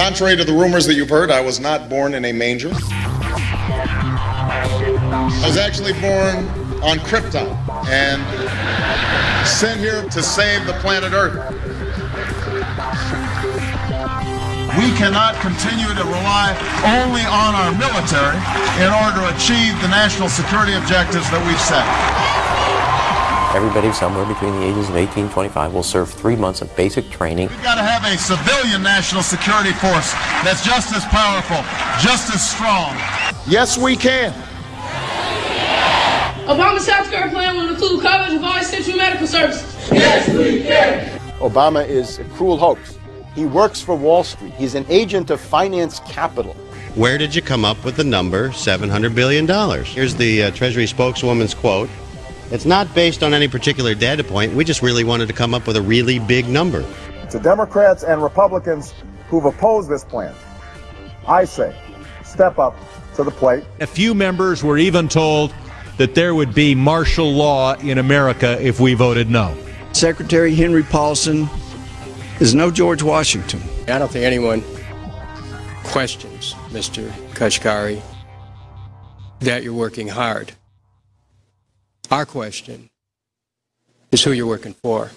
Contrary to the rumors that you've heard, I was not born in a manger. I was actually born on Krypton and sent here to save the planet Earth. We cannot continue to rely only on our military in order to achieve the national security objectives that we've set. Everybody somewhere between the ages of 18 and 25 will serve 3 months of basic training. We've got to have a civilian national security force that's just as powerful, just as strong. Yes, we can. Obama's healthcare plan will include coverage of all essential medical services. Yes, we can. Obama is a cruel hoax. He works for Wall Street. He's an agent of finance capital. Where did you come up with the number $700 billion? Here's the Treasury spokeswoman's quote. It's not based on any particular data point. We just really wanted to come up with a really big number. To Democrats and Republicans who've opposed this plan, I say, step up to the plate. A few members were even told that there would be martial law in America if we voted no. Secretary Henry Paulson is no George Washington. I don't think anyone questions, Mr. Kashkari, that you're working hard. Our question is who you're working for.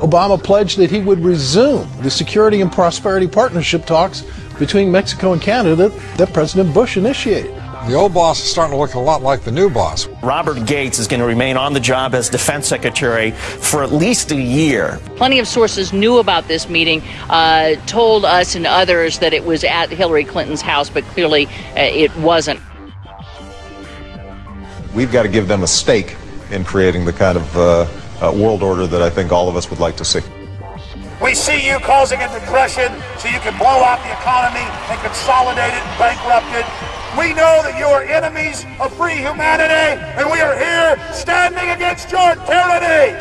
Obama pledged that he would resume the Security and Prosperity Partnership talks between Mexico and Canada that President Bush initiated. The old boss is starting to look a lot like the new boss. Robert Gates is going to remain on the job as defense secretary for at least a year. Plenty of sources knew about this meeting, told us and others that it was at Hillary Clinton's house, but clearly it wasn't. We've got to give them a stake in creating the kind of world order that I think all of us would like to see. We see you causing a depression so you can blow out the economy and consolidate it and bankrupt it. We know that you are enemies of free humanity, and we are here standing against your tyranny.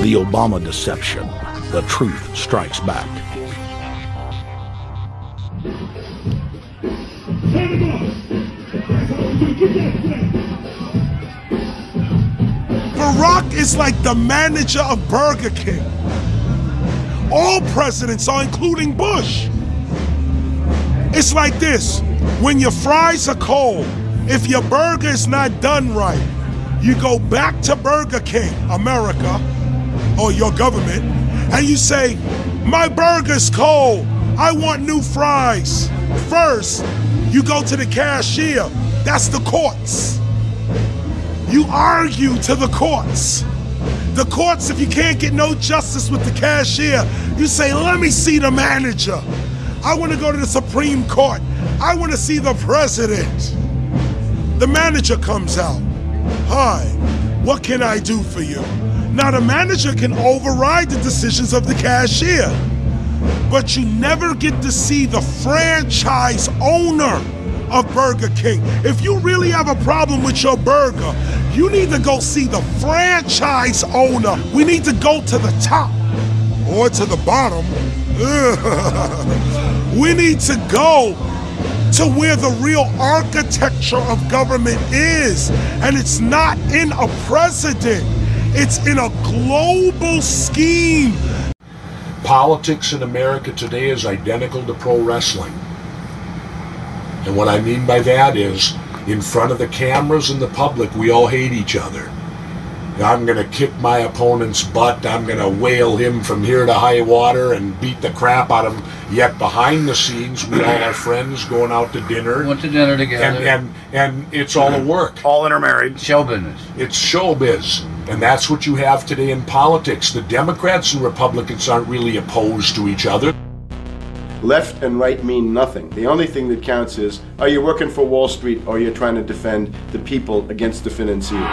The Obama deception. The truth strikes back. Barack is like the manager of Burger King. All presidents are, including Bush. It's like this: when your fries are cold, if your burger is not done right, you go back to Burger King, America, or your government, and you say, my burger's cold, I want new fries. First, you go to the cashier, that's the courts. You argue to the courts. The courts, if you can't get no justice with the cashier, you say, let me see the manager. I want to go to the Supreme Court. I want to see the president. The manager comes out. Hi, what can I do for you? Now the manager can override the decisions of the cashier, but you never get to see the franchise owner of Burger King. If you really have a problem with your burger, you need to go see the franchise owner. We need to go to the top or to the bottom. We need to go to where the real architecture of government is. And it's not in a president, it's in a global scheme. Politics in America today is identical to pro wrestling. And what I mean by that is, in front of the cameras and the public, we all hate each other. I'm going to kick my opponent's butt, I'm going to whale him from here to high water and beat the crap out of him. Yet behind the scenes, we all are friends, going out to dinner. Went to dinner together. And it's all a work. All intermarried. Show business. It's showbiz. And that's what you have today in politics. The Democrats and Republicans aren't really opposed to each other. Left and right mean nothing. The only thing that counts is, are you working for Wall Street or you're trying to defend the people against the financiers?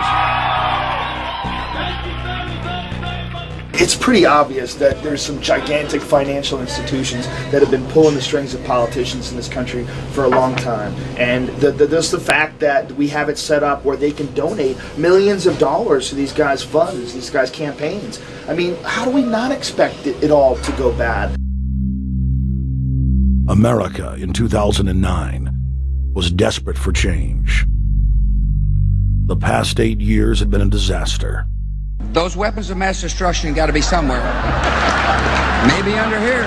It's pretty obvious that there's some gigantic financial institutions that have been pulling the strings of politicians in this country for a long time. And just the fact that we have it set up where they can donate millions of dollars to these guys' funds, these guys' campaigns. I mean, how do we not expect it all to go bad? America in 2009 was desperate for change. The past 8 years had been a disaster. Those weapons of mass destruction got to be somewhere. Maybe under here.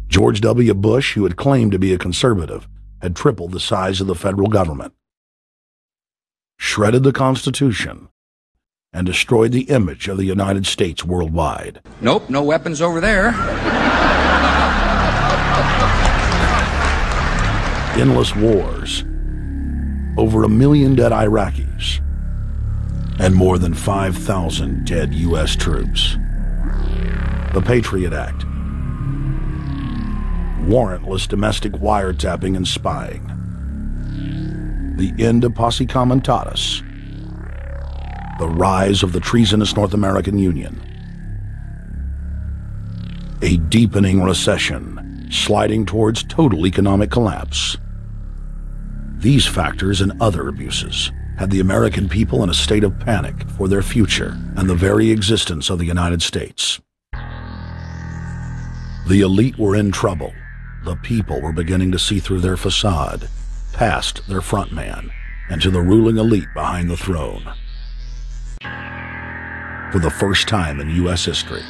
George W. Bush, who had claimed to be a conservative, had tripled the size of the federal government, shredded the Constitution, and destroyed the image of the United States worldwide. Nope, no weapons over there. Endless wars, over 1 million dead Iraqis, and more than 5,000 dead U.S. troops. The Patriot Act, warrantless domestic wiretapping and spying, the end of posse comitatus, the rise of the treasonous North American Union, a deepening recession sliding towards total economic collapse. These factors and other abuses had the American people in a state of panic for their future and the very existence of the United States. The elite were in trouble. The people were beginning to see through their facade, past their front man, and to the ruling elite behind the throne. For the first time in U.S. history,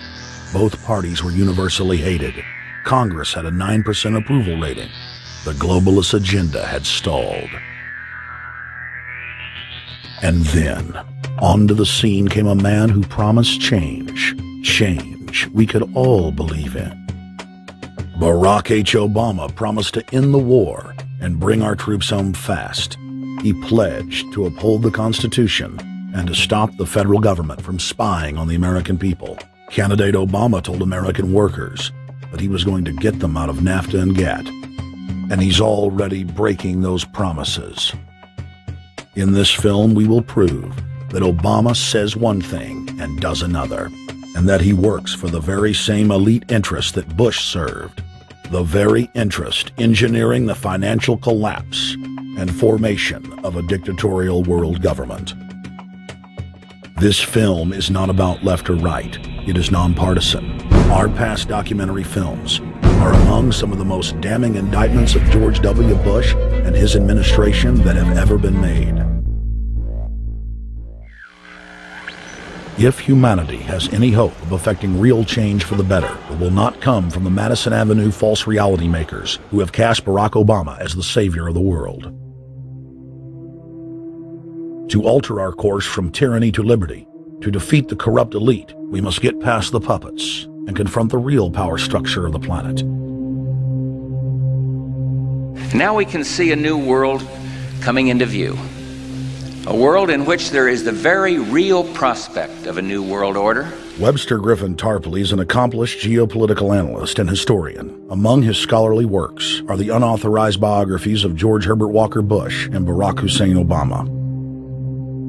both parties were universally hated. Congress had a 9% approval rating. The globalist agenda had stalled. And then, onto the scene came a man who promised change. Change we could all believe in. Barack H. Obama promised to end the war and bring our troops home fast. He pledged to uphold the Constitution and to stop the federal government from spying on the American people. Candidate Obama told American workers that he was going to get them out of NAFTA and GATT. And he's already breaking those promises. In this film, we will prove that Obama says one thing and does another, and that he works for the very same elite interests that Bush served, the very interest engineering the financial collapse and formation of a dictatorial world government. This film is not about left or right. It is nonpartisan. Our past documentary films are among some of the most damning indictments of George W. Bush and his administration that have ever been made. If humanity has any hope of effecting real change for the better, it will not come from the Madison Avenue false reality makers who have cast Barack Obama as the savior of the world. To alter our course from tyranny to liberty, to defeat the corrupt elite, we must get past the puppets and confront the real power structure of the planet. Now we can see a new world coming into view. A world in which there is the very real prospect of a new world order. Webster Griffin Tarpley is an accomplished geopolitical analyst and historian. Among his scholarly works are the unauthorized biographies of George Herbert Walker Bush and Barack Hussein Obama.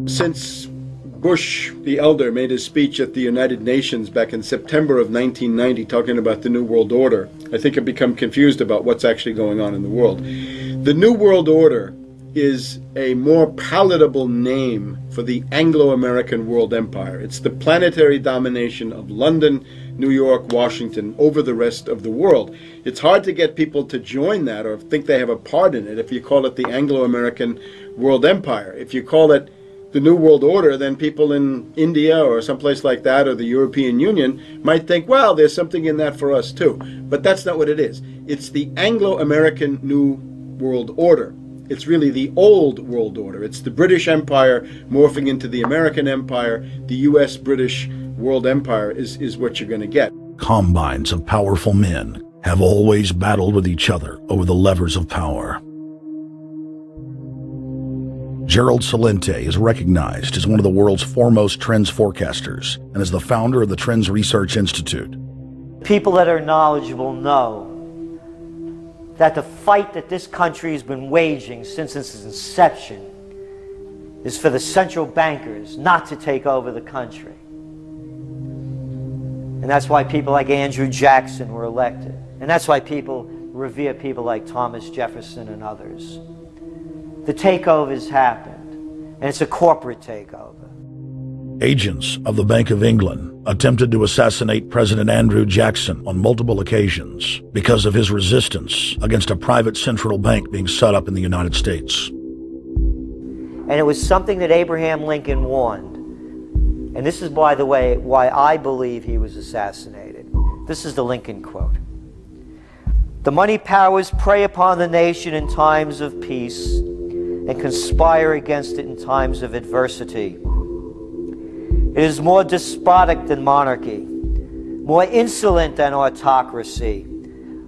Since Bush the elder made his speech at the United Nations back in September of 1990 talking about the New World Order, I think I've become confused about what's actually going on in the world. The New World Order is a more palatable name for the Anglo-American world empire. It's the planetary domination of London, New York, Washington over the rest of the world. It's hard to get people to join that or think they have a part in it if you call it the Anglo-American world empire. If you call it the New World Order, then people in India or someplace like that or the European Union might think, well, there's something in that for us too. But that's not what it is. It's the Anglo-American New World Order. It's really the old world order. It's the British Empire morphing into the American Empire. The U.S.-British world empire is what you're going to get. Combines of powerful men have always battled with each other over the levers of power. Gerald Celente is recognized as one of the world's foremost trends forecasters and is the founder of the Trends Research Institute. People that are knowledgeable know that the fight that this country has been waging since its inception is for the central bankers not to take over the country. And that's why people like Andrew Jackson were elected. And that's why people revere people like Thomas Jefferson and others. The takeover's happened, and it's a corporate takeover. Agents of the Bank of England attempted to assassinate President Andrew Jackson on multiple occasions because of his resistance against a private central bank being set up in the United States. And it was something that Abraham Lincoln warned. And this is, by the way, why I believe he was assassinated. This is the Lincoln quote. "The money powers prey upon the nation in times of peace and conspire against it in times of adversity. It is more despotic than monarchy, more insolent than autocracy,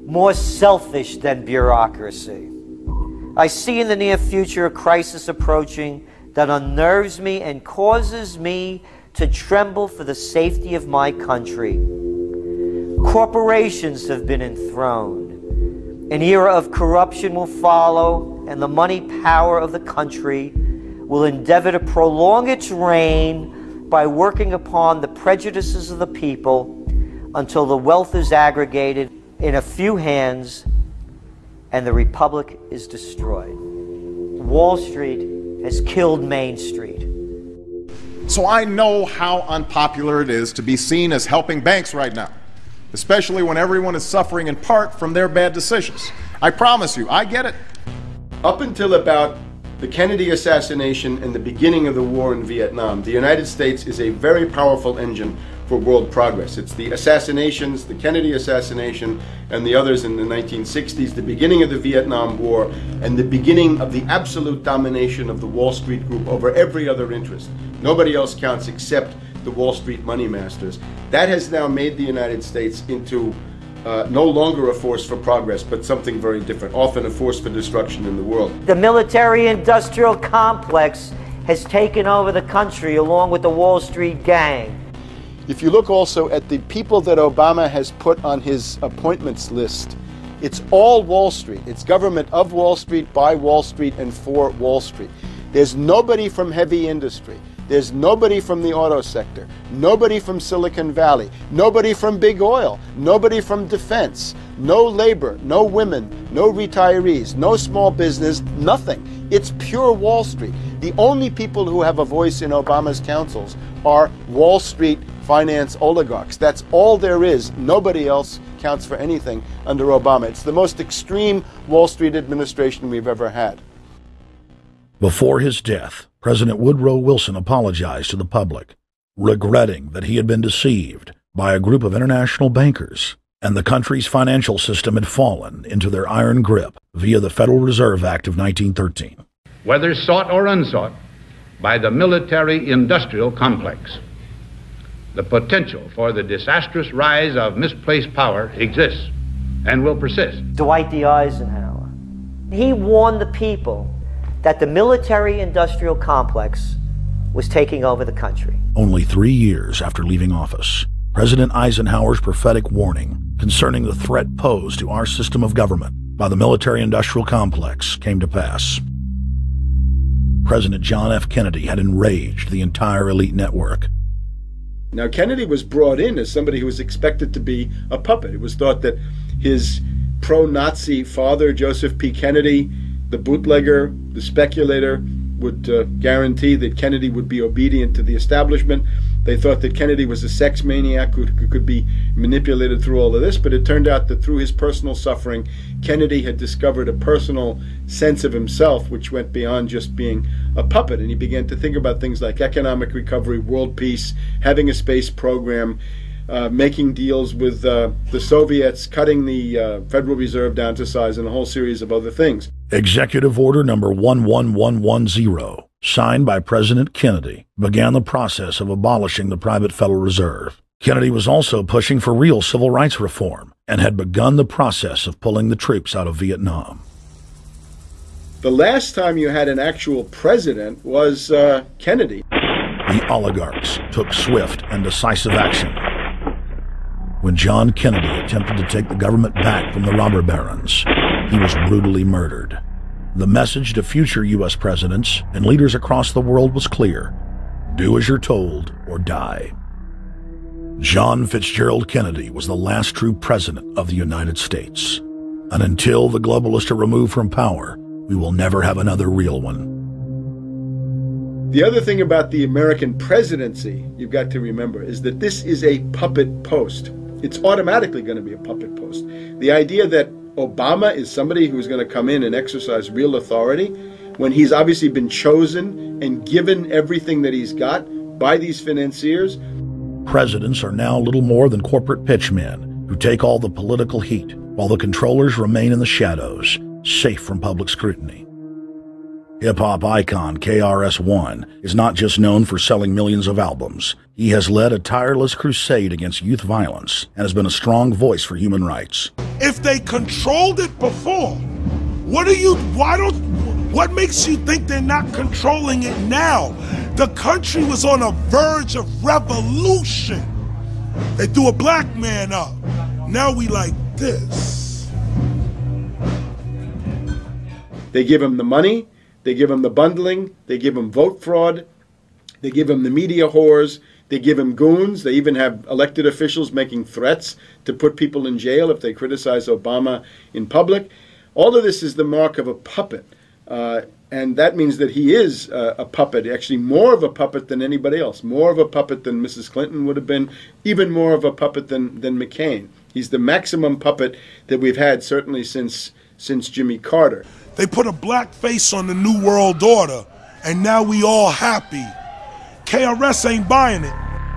more selfish than bureaucracy. I see in the near future a crisis approaching that unnerves me and causes me to tremble for the safety of my country. Corporations have been enthroned. An era of corruption will follow, and the money power of the country will endeavor to prolong its reign by working upon the prejudices of the people until the wealth is aggregated in a few hands and the republic is destroyed. Wall Street has killed Main Street." So I know how unpopular it is to be seen as helping banks right now, especially when everyone is suffering in part from their bad decisions. I promise you, I get it. Up until about the Kennedy assassination and the beginning of the war in Vietnam, the United States is a very powerful engine for world progress. It's the assassinations, the Kennedy assassination, and the others in the 1960s, the beginning of the Vietnam War, and the beginning of the absolute domination of the Wall Street Group over every other interest. Nobody else counts except the Wall Street money masters. That has now made the United States into no longer a force for progress, but something very different, often a force for destruction in the world. The military-industrial complex has taken over the country along with the Wall Street gang. If you look also at the people that Obama has put on his appointments list, it's all Wall Street. It's government of Wall Street, by Wall Street, and for Wall Street. There's nobody from heavy industry. There's nobody from the auto sector, nobody from Silicon Valley, nobody from big oil, nobody from defense, no labor, no women, no retirees, no small business, nothing. It's pure Wall Street. The only people who have a voice in Obama's councils are Wall Street finance oligarchs. That's all there is. Nobody else counts for anything under Obama. It's the most extreme Wall Street administration we've ever had. Before his death, President Woodrow Wilson apologized to the public, regretting that he had been deceived by a group of international bankers, and the country's financial system had fallen into their iron grip via the Federal Reserve Act of 1913. Whether sought or unsought by the military-industrial complex, the potential for the disastrous rise of misplaced power exists and will persist. Dwight D. Eisenhower, he warned the people that the military-industrial complex was taking over the country. Only 3 years after leaving office, President Eisenhower's prophetic warning concerning the threat posed to our system of government by the military-industrial complex came to pass. President John F. Kennedy had enraged the entire elite network. Now, Kennedy was brought in as somebody who was expected to be a puppet. It was thought that his pro-Nazi father, Joseph P. Kennedy, the bootlegger, the speculator, would guarantee that Kennedy would be obedient to the establishment. They thought that Kennedy was a sex maniac who could be manipulated through all of this, but it turned out that through his personal suffering, Kennedy had discovered a personal sense of himself which went beyond just being a puppet, and he began to think about things like economic recovery, world peace, having a space program, making deals with the Soviets, cutting the Federal Reserve down to size, and a whole series of other things. Executive Order number 11110, signed by President Kennedy, began the process of abolishing the private Federal Reserve. Kennedy was also pushing for real civil rights reform and had begun the process of pulling the troops out of Vietnam. The last time you had an actual president was Kennedy. The oligarchs took swift and decisive action. When John Kennedy attempted to take the government back from the robber barons, he was brutally murdered. The message to future U.S. presidents and leaders across the world was clear: do as you're told or die. John Fitzgerald Kennedy was the last true president of the United States. And until the globalists are removed from power, we will never have another real one. The other thing about the American presidency you've got to remember is that this is a puppet post. It's automatically going to be a puppet post. The idea that Obama is somebody who's going to come in and exercise real authority when he's obviously been chosen and given everything that he's got by these financiers. Presidents are now little more than corporate pitchmen who take all the political heat, while the controllers remain in the shadows, safe from public scrutiny. Hip-hop icon KRS-One is not just known for selling millions of albums. He has led a tireless crusade against youth violence and has been a strong voice for human rights. If they controlled it before, what makes you think they're not controlling it now? The country was on a verge of revolution. They threw a black man up. Now we like this. They give him the money, they give him the bundling, they give him vote fraud, they give him the media whores, they give him goons, they even have elected officials making threats to put people in jail if they criticize Obama in public. All of this is the mark of a puppet. And that means that he is a puppet, actually more of a puppet than anybody else, more of a puppet than Mrs. Clinton would have been, even more of a puppet than McCain. He's the maximum puppet that we've had certainly since Jimmy Carter. They put a black face on the New World Order, and now we all happy. KRS ain't buying it.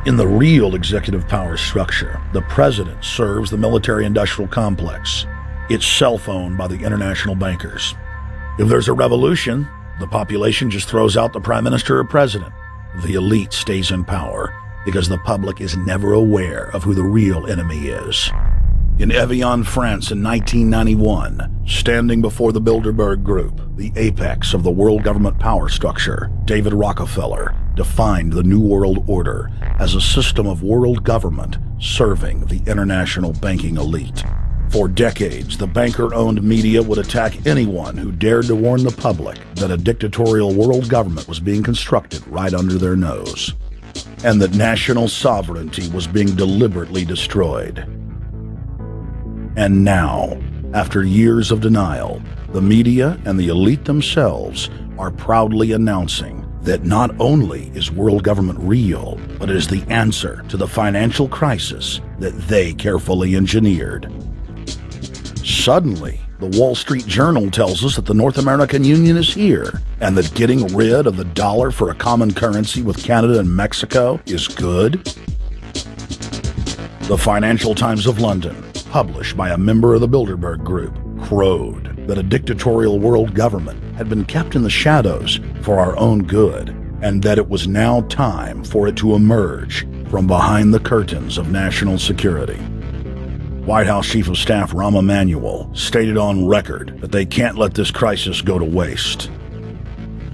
In the real executive power structure, the president serves the military-industrial complex. It's cell-phoned by the international bankers. If there's a revolution, the population just throws out the prime minister or president. The elite stays in power because the public is never aware of who the real enemy is. In Evian, France in 1991, standing before the Bilderberg Group, the apex of the world government power structure, David Rockefeller defined the New World Order as a system of world government serving the international banking elite. For decades, the banker-owned media would attack anyone who dared to warn the public that a dictatorial world government was being constructed right under their nose, and that national sovereignty was being deliberately destroyed. And now, after years of denial, the media and the elite themselves are proudly announcing that not only is world government real, but it is the answer to the financial crisis that they carefully engineered. Suddenly, the Wall Street Journal tells us that the North American Union is here, and that getting rid of the dollar for a common currency with Canada and Mexico is good. The Financial Times of London, published by a member of the Bilderberg Group, crowed that a dictatorial world government had been kept in the shadows for our own good, and that it was now time for it to emerge from behind the curtains of national security. White House Chief of Staff Rahm Emanuel stated on record that they can't let this crisis go to waste.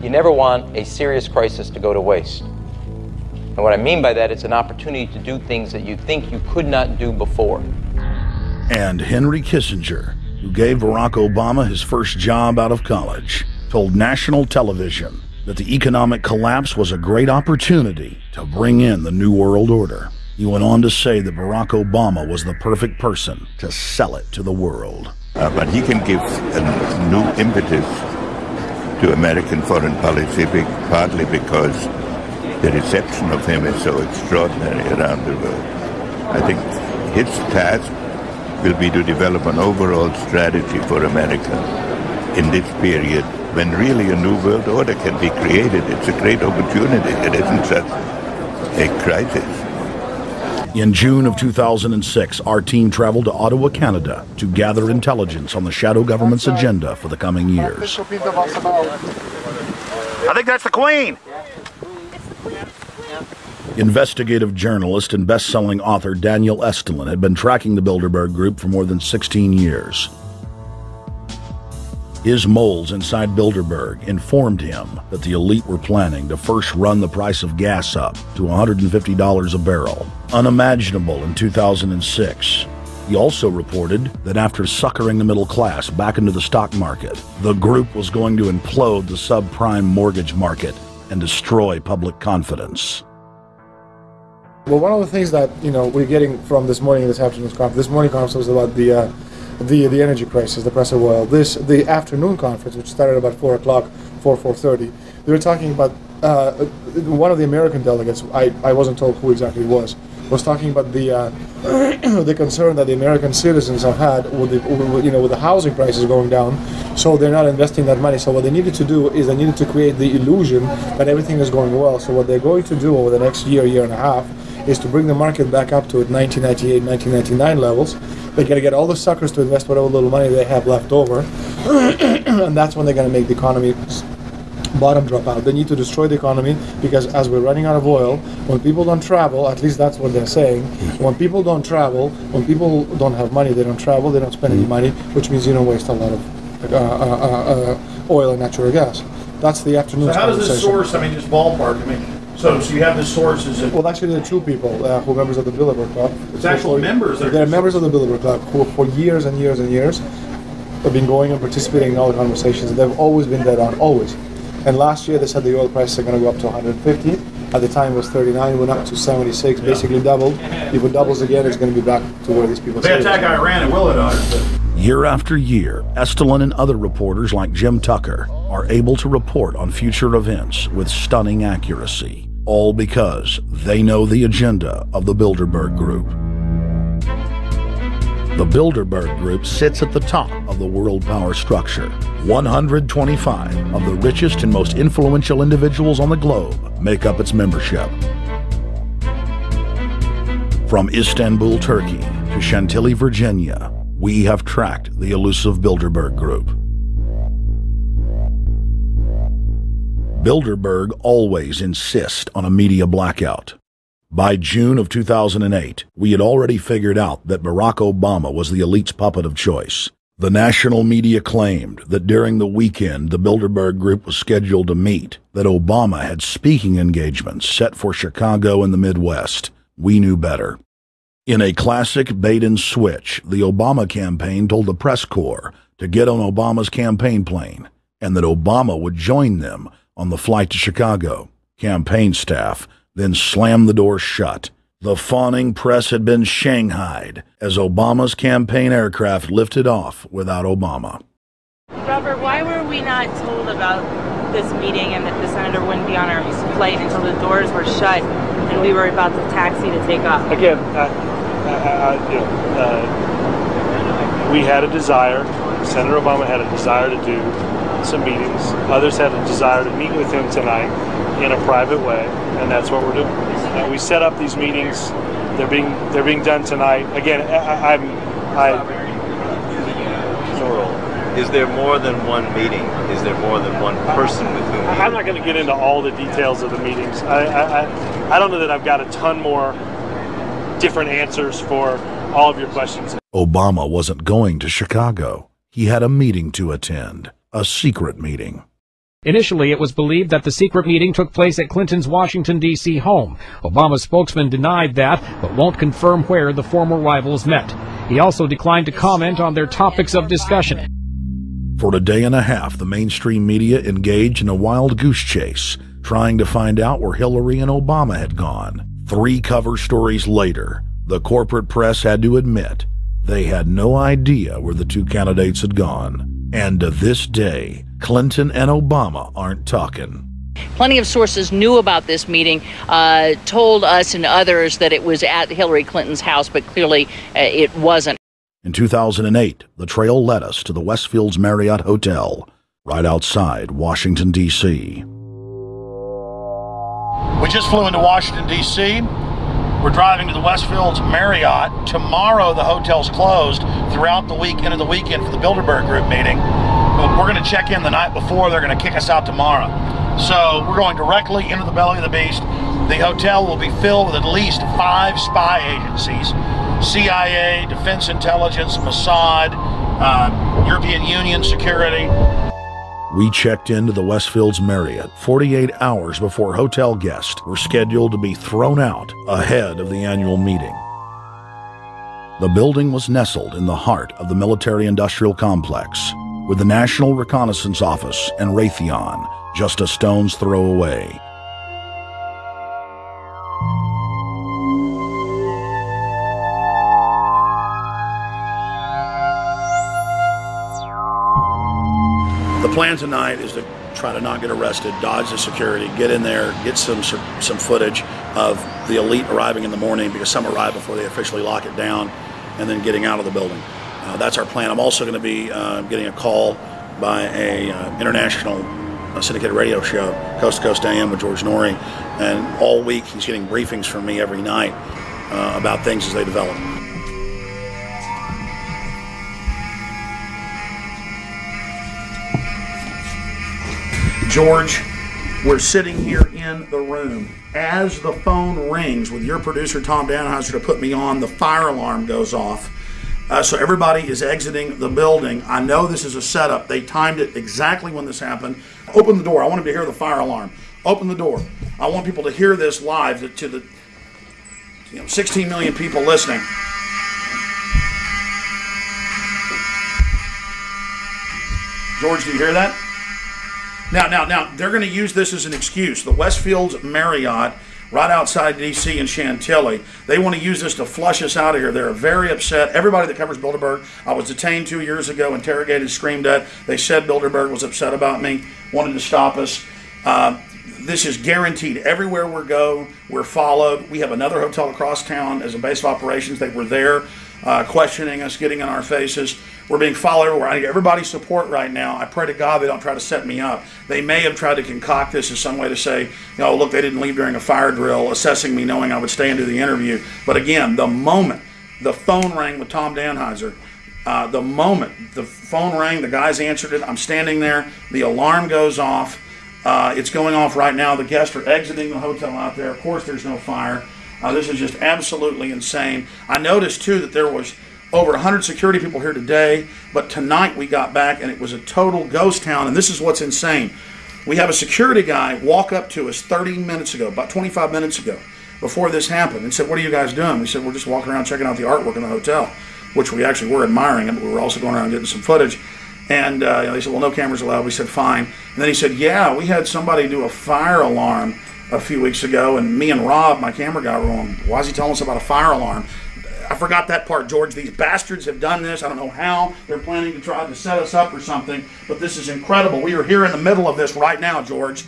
You never want a serious crisis to go to waste. And what I mean by that, it's an opportunity to do things that you think you could not do before. And Henry Kissinger, who gave Barack Obama his first job out of college, told national television that the economic collapse was a great opportunity to bring in the New World Order. He went on to say that Barack Obama was the perfect person to sell it to the world. But he can give a new impetus to American foreign policy, partly because the reception of him is so extraordinary around the world. I think his task will be to develop an overall strategy for America in this period when really a new world order can be created. It's a great opportunity. It isn't such a crisis. In June of 2006, our team traveled to Ottawa, Canada, to gather intelligence on the shadow government's agenda for the coming years. I think that's the Queen. Investigative journalist and best-selling author Daniel Estulin had been tracking the Bilderberg Group for more than 16 years. His moles inside Bilderberg informed him that the elite were planning to first run the price of gas up to $150 a barrel, unimaginable in 2006. He also reported that after suckering the middle class back into the stock market, the group was going to implode the subprime mortgage market and destroy public confidence. Well, one of the things that we're getting from this morning and this afternoon's conference, this morning conference was about the energy crisis, the price of oil. The afternoon conference, which started about 4 o'clock, 4:30, they were talking about one of the American delegates, I wasn't told who exactly it was talking about the the concern that the American citizens have had with the housing prices going down, so they're not investing that money. So what they needed to do is they needed to create the illusion that everything is going well. So what they're going to do over the next year and a half is to bring the market back up to 1998, 1999 levels. They're going to get all the suckers to invest whatever little money they have left over, and that's when they're going to make the economy bottom drop out. They need to destroy the economy because as we're running out of oil, when people don't travel, at least that's what they're saying, when people don't travel, when people don't have money, they don't travel, they don't spend any money, which means you don't waste a lot of oil and natural gas. That's the afternoon. So how does this source, just ballpark, so you have the sources. Well, actually there are two people who are members of the Bilderberg Club. It's actual members. They're members of the Bilderberg Club who for years and years and years have been going and participating in all the conversations. They've always been dead on, always. And last year they said the oil prices are going to go up to 150. At the time it was 39, it went up to 76, basically doubled. If it doubles again, it's going to be back to where these people say. They attack Iran and will it? Year after year, Estelin and other reporters like Jim Tucker are able to report on future events with stunning accuracy, all because they know the agenda of the Bilderberg Group. The Bilderberg Group sits at the top of the world power structure. 125 of the richest and most influential individuals on the globe make up its membership. From Istanbul, Turkey to Chantilly, Virginia, we have tracked the elusive Bilderberg Group. Bilderberg always insist on a media blackout. By June of 2008, we had already figured out that Barack Obama was the elite's puppet of choice. The national media claimed that during the weekend the Bilderberg Group was scheduled to meet, that Obama had speaking engagements set for Chicago and the Midwest. We knew better. In a classic bait-and-switch, the Obama campaign told the press corps to get on Obama's campaign plane, and that Obama would join them on the flight to Chicago. Campaign staff then slammed the door shut. The fawning press had been shanghaied as Obama's campaign aircraft lifted off without Obama. Robert, why were we not told about this meeting and that the senator wouldn't be on our flight until the doors were shut and we were about to taxi to take off? Again, we had a desire, Senator Obama had a desire to do some meetings. Others had a desire to meet with him tonight in a private way, and that's what we're doing. We set up these meetings. They're being done tonight. Again, Is there more than one meeting? Is there more than one person with whom? I'm not going to get into all the details of the meetings. I don't know that I've got a ton more different answers for all of your questions. Obama wasn't going to Chicago. He had a meeting to attend, a secret meeting. Initially, it was believed that the secret meeting took place at Clinton's Washington, D.C. home. Obama's spokesman denied that, but won't confirm where the former rivals met. He also declined to comment on their topics of discussion. For a day and a half, the mainstream media engaged in a wild goose chase, trying to find out where Hillary and Obama had gone. 3 cover stories later, the corporate press had to admit they had no idea where the 2 candidates had gone. And to this day, Clinton and Obama aren't talking. Plenty of sources knew about this meeting, told us and others that it was at Hillary Clinton's house, but clearly it wasn't. In 2008, the trail led us to the Westfields Marriott Hotel, right outside Washington, D.C. We just flew into Washington, D.C. We're driving to the Westfields Marriott. Tomorrow, the hotel's closed throughout the week, into the weekend for the Bilderberg Group meeting. But we're going to check in the night before. They're going to kick us out tomorrow. So we're going directly into the belly of the beast. The hotel will be filled with at least 5 spy agencies: CIA, Defense Intelligence, Mossad, European Union security. We checked into the Westfields Marriott 48 hours before hotel guests were scheduled to be thrown out ahead of the annual meeting. The building was nestled in the heart of the military-industrial complex, with the National Reconnaissance Office and Raytheon just a stone's throw away. The plan tonight is to try to not get arrested, dodge the security, get in there, get some footage of the elite arriving in the morning, because some arrive before they officially lock it down, and then getting out of the building. That's our plan. I'm also going to be getting a call by a international syndicated radio show, Coast to Coast AM with George Norrie, and all week he's getting briefings from me every night about things as they develop. George, we're sitting here in the room. As the phone rings with your producer, Tom Danheiser, to put me on, the fire alarm goes off. So everybody is exiting the building. I know this is a setup. They timed it exactly when this happened. Open the door. I want them to hear the fire alarm. Open the door. I want people to hear this live to the 16 million people listening. George, do you hear that? Now, they're going to use this as an excuse. The Westfields Marriott, right outside D.C. in Chantilly, they want to use this to flush us out of here. They're very upset. Everybody that covers Bilderberg, I was detained 2 years ago, interrogated, screamed at. They said Bilderberg was upset about me, wanted to stop us. This is guaranteed. Everywhere we go, we're followed. We have another hotel across town as a base of operations. They were there questioning us, getting in our faces. We're being followed everywhere. I need everybody's support right now. I pray to God they don't try to set me up. They may have tried to concoct this as some way to say, look, they didn't leave during a fire drill, assessing me, knowing I would stay and do the interview. But again, the moment the phone rang with Tom Danheiser, the moment the phone rang, the guys answered it, I'm standing there, the alarm goes off. It's going off right now. The guests are exiting the hotel out there. Of course, there's no fire. This is just absolutely insane. I noticed, too, that there was over 100 security people here today, but tonight we got back and it was a total ghost town, and this is what's insane. We have a security guy walk up to us 30 minutes ago, about 25 minutes ago, before this happened, and said, "What are you guys doing?" We said, "We're just walking around checking out the artwork in the hotel," which we actually were admiring, but we were also going around getting some footage. And they said, "Well, no cameras allowed." We said, "Fine." And then he said, "Yeah, we had somebody do a fire alarm a few weeks ago, and me and Rob, my camera guy, were on, why is he telling us about a fire alarm?" I forgot that part, George. These bastards have done this. I don't know how. They're planning to try to set us up or something, but this is incredible. We are here in the middle of this right now, George.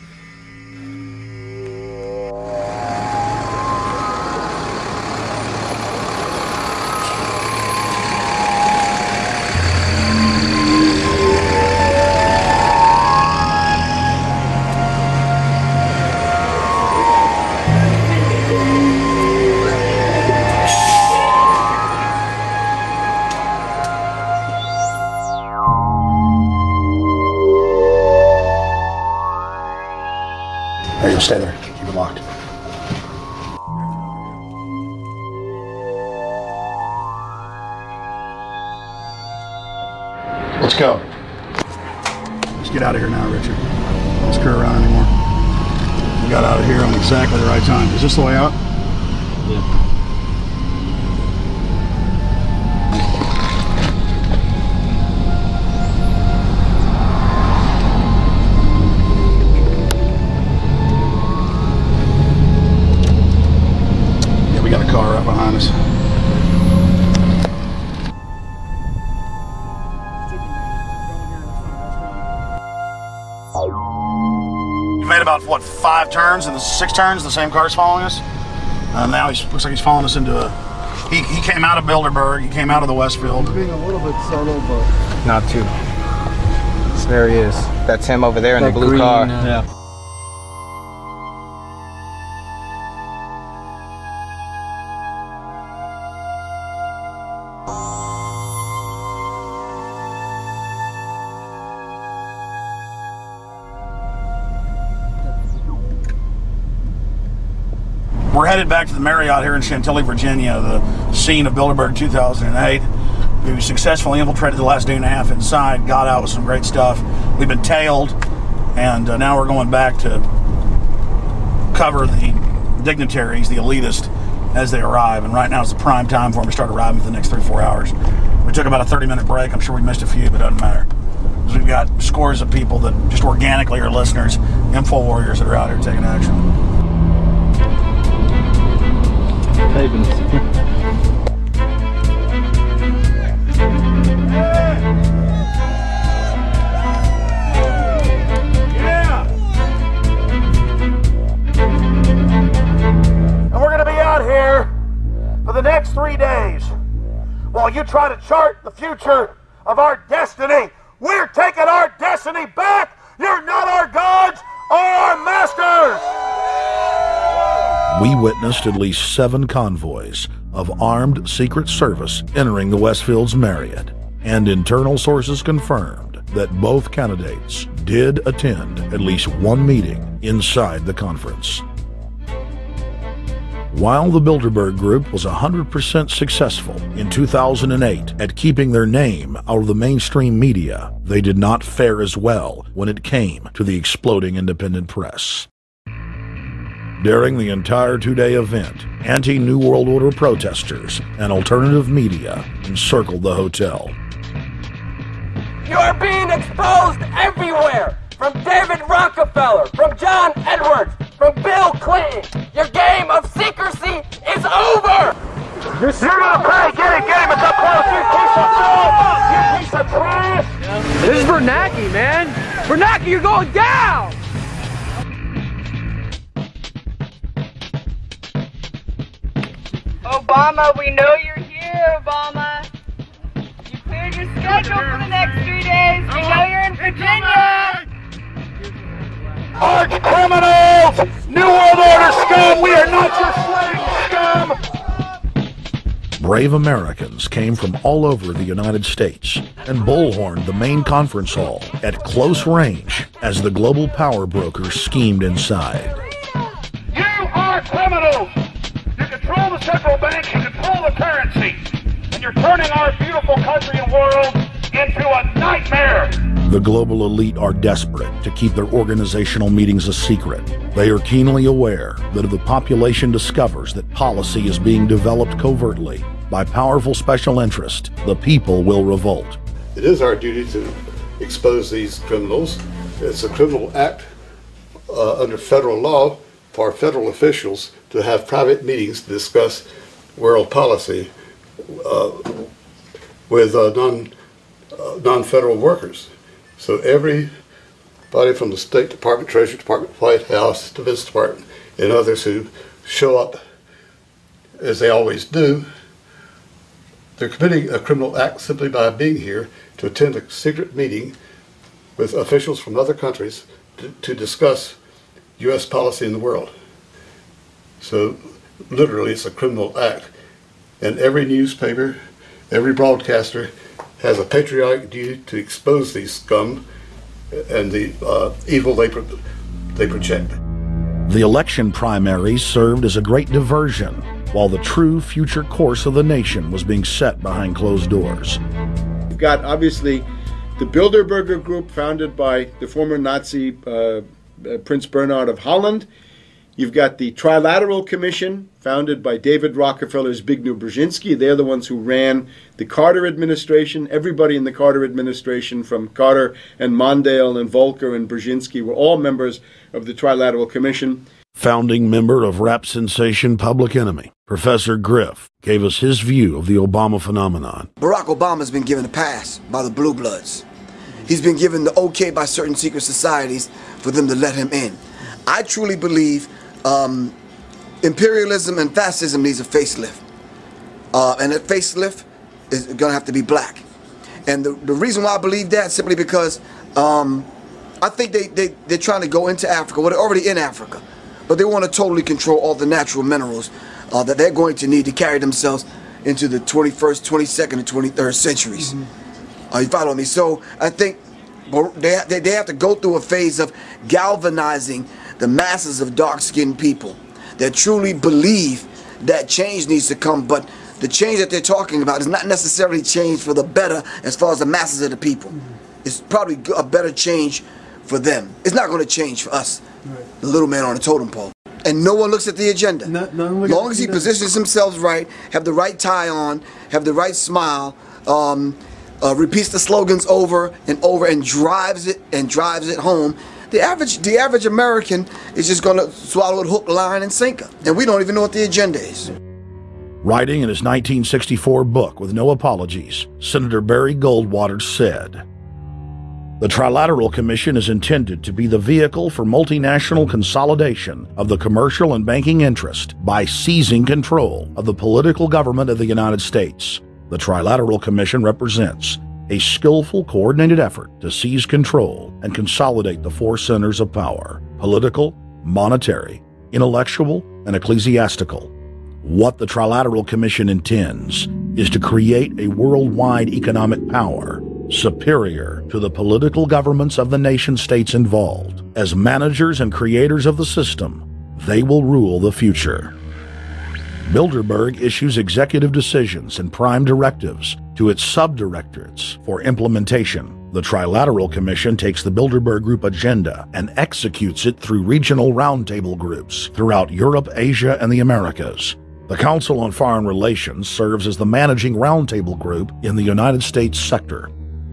Stay there. Keep it locked. Let's go. Let's get out of here now, Richard. Don't screw around anymore. We got out of here on exactly the right time. Is this the way out? Yeah. We got a car right behind us. We made about, what, 5 turns and 6 turns, the same car's following us. Now he looks like he's following us into a... He came out of Bilderberg, he came out of the Westfield. He's being a little bit subtle, but... Not too. There he is. That's him over there in the blue car. Yeah. We're headed back to the Marriott here in Chantilly, Virginia, the scene of Bilderberg 2008. We successfully infiltrated the last day and a half inside, got out with some great stuff. We've been tailed, and now we're going back to cover the dignitaries, the elitists, as they arrive. And right now is the prime time for them to start arriving for the next 3-4 hours. We took about a 30-minute break. I'm sure we missed a few, but it doesn't matter. Because we've got scores of people that just organically are listeners, info warriors that are out here taking action. Yeah! while you try to chart the future of our destiny. We're taking our destiny back. You're not our gods or our masters. We witnessed at least 7 convoys of armed Secret Service entering the Westfield's Marriott, and internal sources confirmed that both candidates did attend at least one meeting inside the conference. While the Bilderberg Group was 100% successful in 2008 at keeping their name out of the mainstream media, they did not fare as well when it came to the exploding independent press. During the entire 2-day event, anti-New World Order protesters and alternative media encircled the hotel. You are being exposed everywhere! From David Rockefeller, from John Edwards, from Bill Clinton! Your game of secrecy is over! You're gonna pay! Get him! It's up close! You piece of filth! You piece of trash! This is Bernanke, man! Bernanke, you're going down! Obama, we know you're here, Obama. You cleared your schedule for the next 3 days. We know you're in Virginia. Arch criminals! New World Order scum! We are not your slave scum! Brave Americans came from all over the United States and bullhorned the main conference hall at close range as the global power brokers schemed inside. You are criminals! You control the central bank, you control the currency, and you're turning our beautiful country and world into a nightmare! The global elite are desperate to keep their organizational meetings a secret. They are keenly aware that if the population discovers that policy is being developed covertly by powerful special interest, the people will revolt. It is our duty to expose these criminals. It's a criminal act under federal law for federal officials to have private meetings to discuss world policy with non-federal workers. So everybody from the State Department, Treasury Department, White House, Defense Department, and others who show up, as they always do, they're committing a criminal act simply by being here to attend a secret meeting with officials from other countries to discuss U.S. policy in the world. So literally it's a criminal act. And every newspaper, every broadcaster has a patriotic duty to expose these scum and the evil they project. The election primaries served as a great diversion, while the true future course of the nation was being set behind closed doors. You've got, obviously, the Bilderberger Group, founded by the former Nazi Prince Bernhard of Holland. You've got the Trilateral Commission, founded by David Rockefeller's Zbigniew Brzezinski. They're the ones who ran the Carter administration. Everybody in the Carter administration, from Carter and Mondale and Volcker and Brzezinski, were all members of the Trilateral Commission. Founding member of rap sensation Public Enemy, Professor Griff, gave us his view of the Obama phenomenon. Barack Obama's been given a pass by the Blue Bloods. He's been given the okay by certain secret societies for them to let him in. I truly believe imperialism and fascism needs a facelift. And that facelift is going to have to be black. And the reason why I believe that, simply because I think they're trying to go into Africa. Well, they're already in Africa. But they want to totally control all the natural minerals that they're going to need to carry themselves into the 21st, 22nd, and 23rd centuries. You follow me? So I think they have to go through a phase of galvanizing the masses of dark-skinned people that truly believe that change needs to come, but the change that they're talking about is not necessarily change for the better as far as the masses of the people. It's probably a better change for them. It's not going to change for us, the little man on the totem pole. And no one looks at the agenda. Long as he positions himself right, have the right tie on, have the right smile, repeats the slogans over and over and drives it home, the average American is just going to swallow it hook, line, and sinker. And we don't even know what the agenda is. Writing in his 1964 book, With No Apologies, Senator Barry Goldwater said, "The Trilateral Commission is intended to be the vehicle for multinational consolidation of the commercial and banking interest by seizing control of the political government of the United States. The Trilateral Commission represents a skillful, coordinated effort to seize control and consolidate the four centers of power: political, monetary, intellectual, and ecclesiastical. What the Trilateral Commission intends is to create a worldwide economic power superior to the political governments of the nation-states involved. As managers and creators of the system, they will rule the future. Bilderberg issues executive decisions and prime directives to its subdirectorates for implementation. The Trilateral Commission takes the Bilderberg Group agenda and executes it through regional roundtable groups throughout Europe, Asia, and the Americas. The Council on Foreign Relations serves as the managing roundtable group in the United States sector.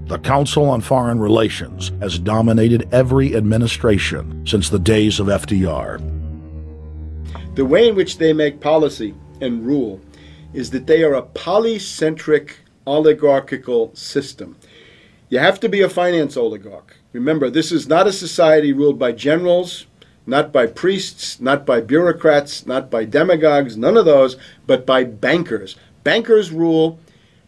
The Council on Foreign Relations has dominated every administration since the days of FDR. The way in which they make policy and rule is that they are a polycentric oligarchical system. You have to be a finance oligarch. Remember, this is not a society ruled by generals, not by priests, not by bureaucrats, not by demagogues, none of those, but by bankers. Bankers rule,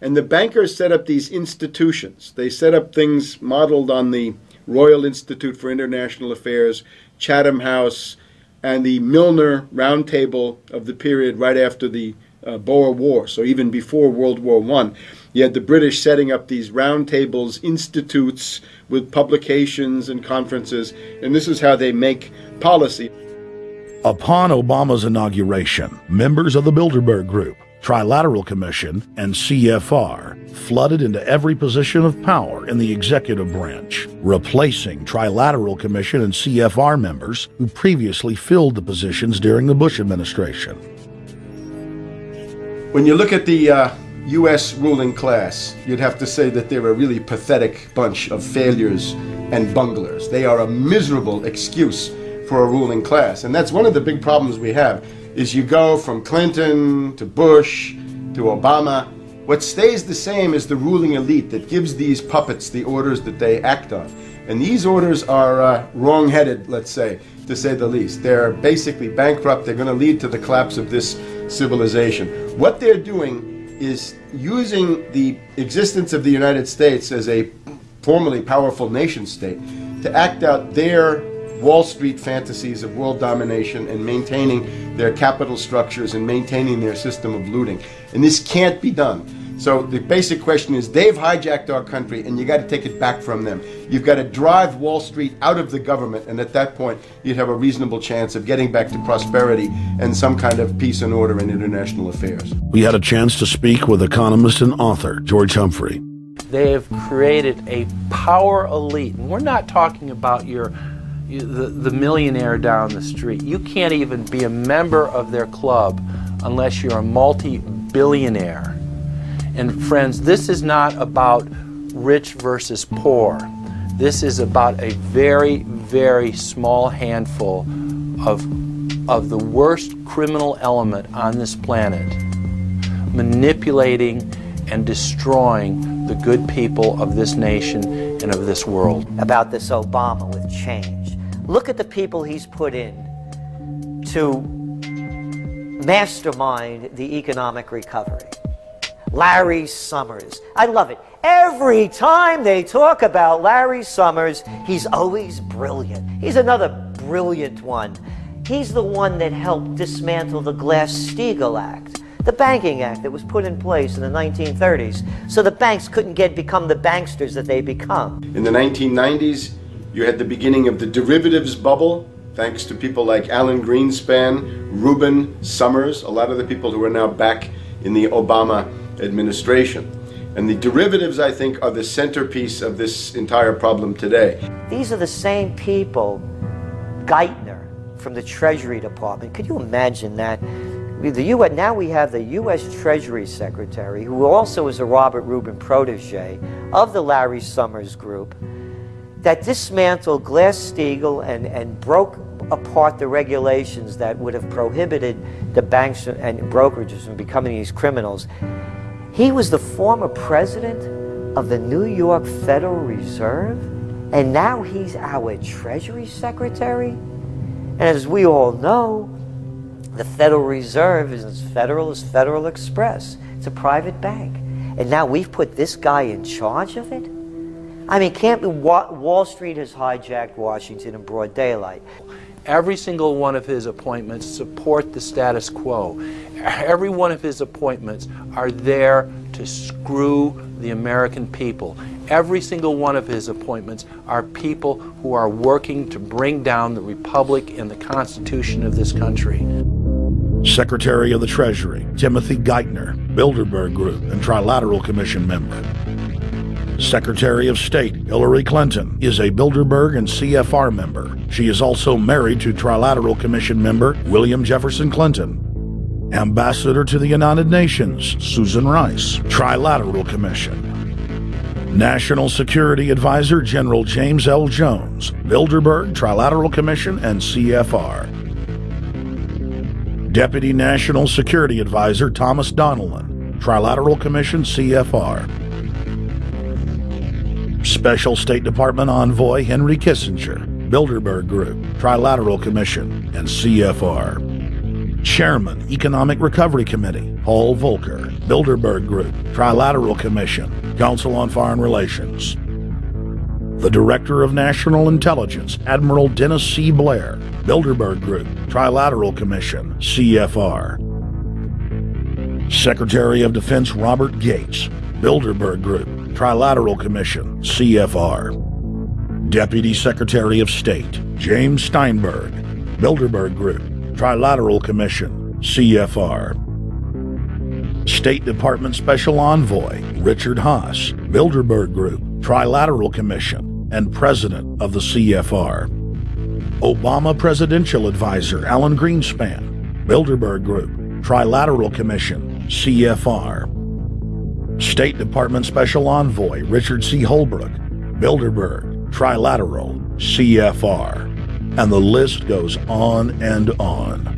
and the bankers set up these institutions. They set up things modeled on the Royal Institute for International Affairs, Chatham House, and the Milner Round Table of the period right after the Boer War, so even before World War I. You had the British setting up these round tables, institutes with publications and conferences, and this is how they make policy. Upon Obama's inauguration, members of the Bilderberg Group, Trilateral Commission, and CFR flooded into every position of power in the executive branch, replacing Trilateral Commission and CFR members who previously filled the positions during the Bush administration. When you look at the U.S. ruling class, you'd have to say that they're a really pathetic bunch of failures and bunglers. They are a miserable excuse for a ruling class, and that's one of the big problems we have. Is you go from Clinton to Bush to Obama. What stays the same is the ruling elite that gives these puppets the orders that they act on. And these orders are wrong-headed, let's say, to say the least. They're basically bankrupt. They're going to lead to the collapse of this civilization. What they're doing is using the existence of the United States as a formerly powerful nation-state to act out their Wall Street fantasies of world domination and maintaining their capital structures and maintaining their system of looting. And this can't be done. So the basic question is, they've hijacked our country and you got to take it back from them. You've got to drive Wall Street out of the government, and at that point you'd have a reasonable chance of getting back to prosperity and some kind of peace and order in international affairs. We had a chance to speak with economist and author George Humphrey. They have created a power elite. And we're not talking about the millionaire down the street. You can't even be a member of their club unless you're a multi-billionaire. And friends, this is not about rich versus poor. This is about a very, very small handful of the worst criminal element on this planet, manipulating and destroying the good people of this nation and of this world. About this Obama with change. Look at the people he's put in to mastermind the economic recovery. Larry Summers. I love it. Every time they talk about Larry Summers, he's always brilliant. He's another brilliant one. He's the one that helped dismantle the Glass-Steagall Act, the banking act that was put in place in the 1930s, so the banks couldn't become the banksters that they become. In the 1990s, you had the beginning of the derivatives bubble, thanks to people like Alan Greenspan, Reuben Summers, a lot of the people who are now back in the Obama administration. And the derivatives, I think, are the centerpiece of this entire problem today. These are the same people, Geithner from the Treasury Department. Could you imagine that? Now we have the U.S. Treasury Secretary, who also is a Robert Rubin protege of the Larry Summers Group, that dismantled Glass-Steagall and broke apart the regulations that would have prohibited the banks and brokerages from becoming these criminals. He was the former president of the New York Federal Reserve, and now he's our Treasury Secretary. And as we all know, the Federal Reserve is as federal as Federal Express. It's a private bank. And now we've put this guy in charge of it? I mean, can't Wall Street has hijacked Washington in broad daylight. Every single one of his appointments support the status quo. Every one of his appointments are there to screw the American people. Every single one of his appointments are people who are working to bring down the Republic and the Constitution of this country. Secretary of the Treasury, Timothy Geithner, Bilderberg Group and Trilateral Commission member. Secretary of State Hillary Clinton is a Bilderberg and CFR member. She is also married to Trilateral Commission member William Jefferson Clinton. Ambassador to the United Nations Susan Rice, Trilateral Commission. National Security Advisor General James L. Jones, Bilderberg, Trilateral Commission, and CFR. Deputy National Security Advisor Thomas Donilon, Trilateral Commission, CFR. Special State Department Envoy Henry Kissinger, Bilderberg Group, Trilateral Commission, and CFR. Chairman, Economic Recovery Committee, Paul Volcker, Bilderberg Group, Trilateral Commission, Council on Foreign Relations. The Director of National Intelligence, Admiral Dennis C. Blair, Bilderberg Group, Trilateral Commission, CFR. Secretary of Defense Robert Gates, Bilderberg Group, Trilateral Commission, CFR. Deputy Secretary of State James Steinberg, Bilderberg Group, Trilateral Commission, CFR. State Department Special Envoy Richard Haas, Bilderberg Group, Trilateral Commission, and President of the CFR. Obama Presidential Advisor Alan Greenspan, Bilderberg Group, Trilateral Commission, CFR. State Department Special Envoy Richard C. Holbrooke, Bilderberg, Trilateral, CFR. And the list goes on and on.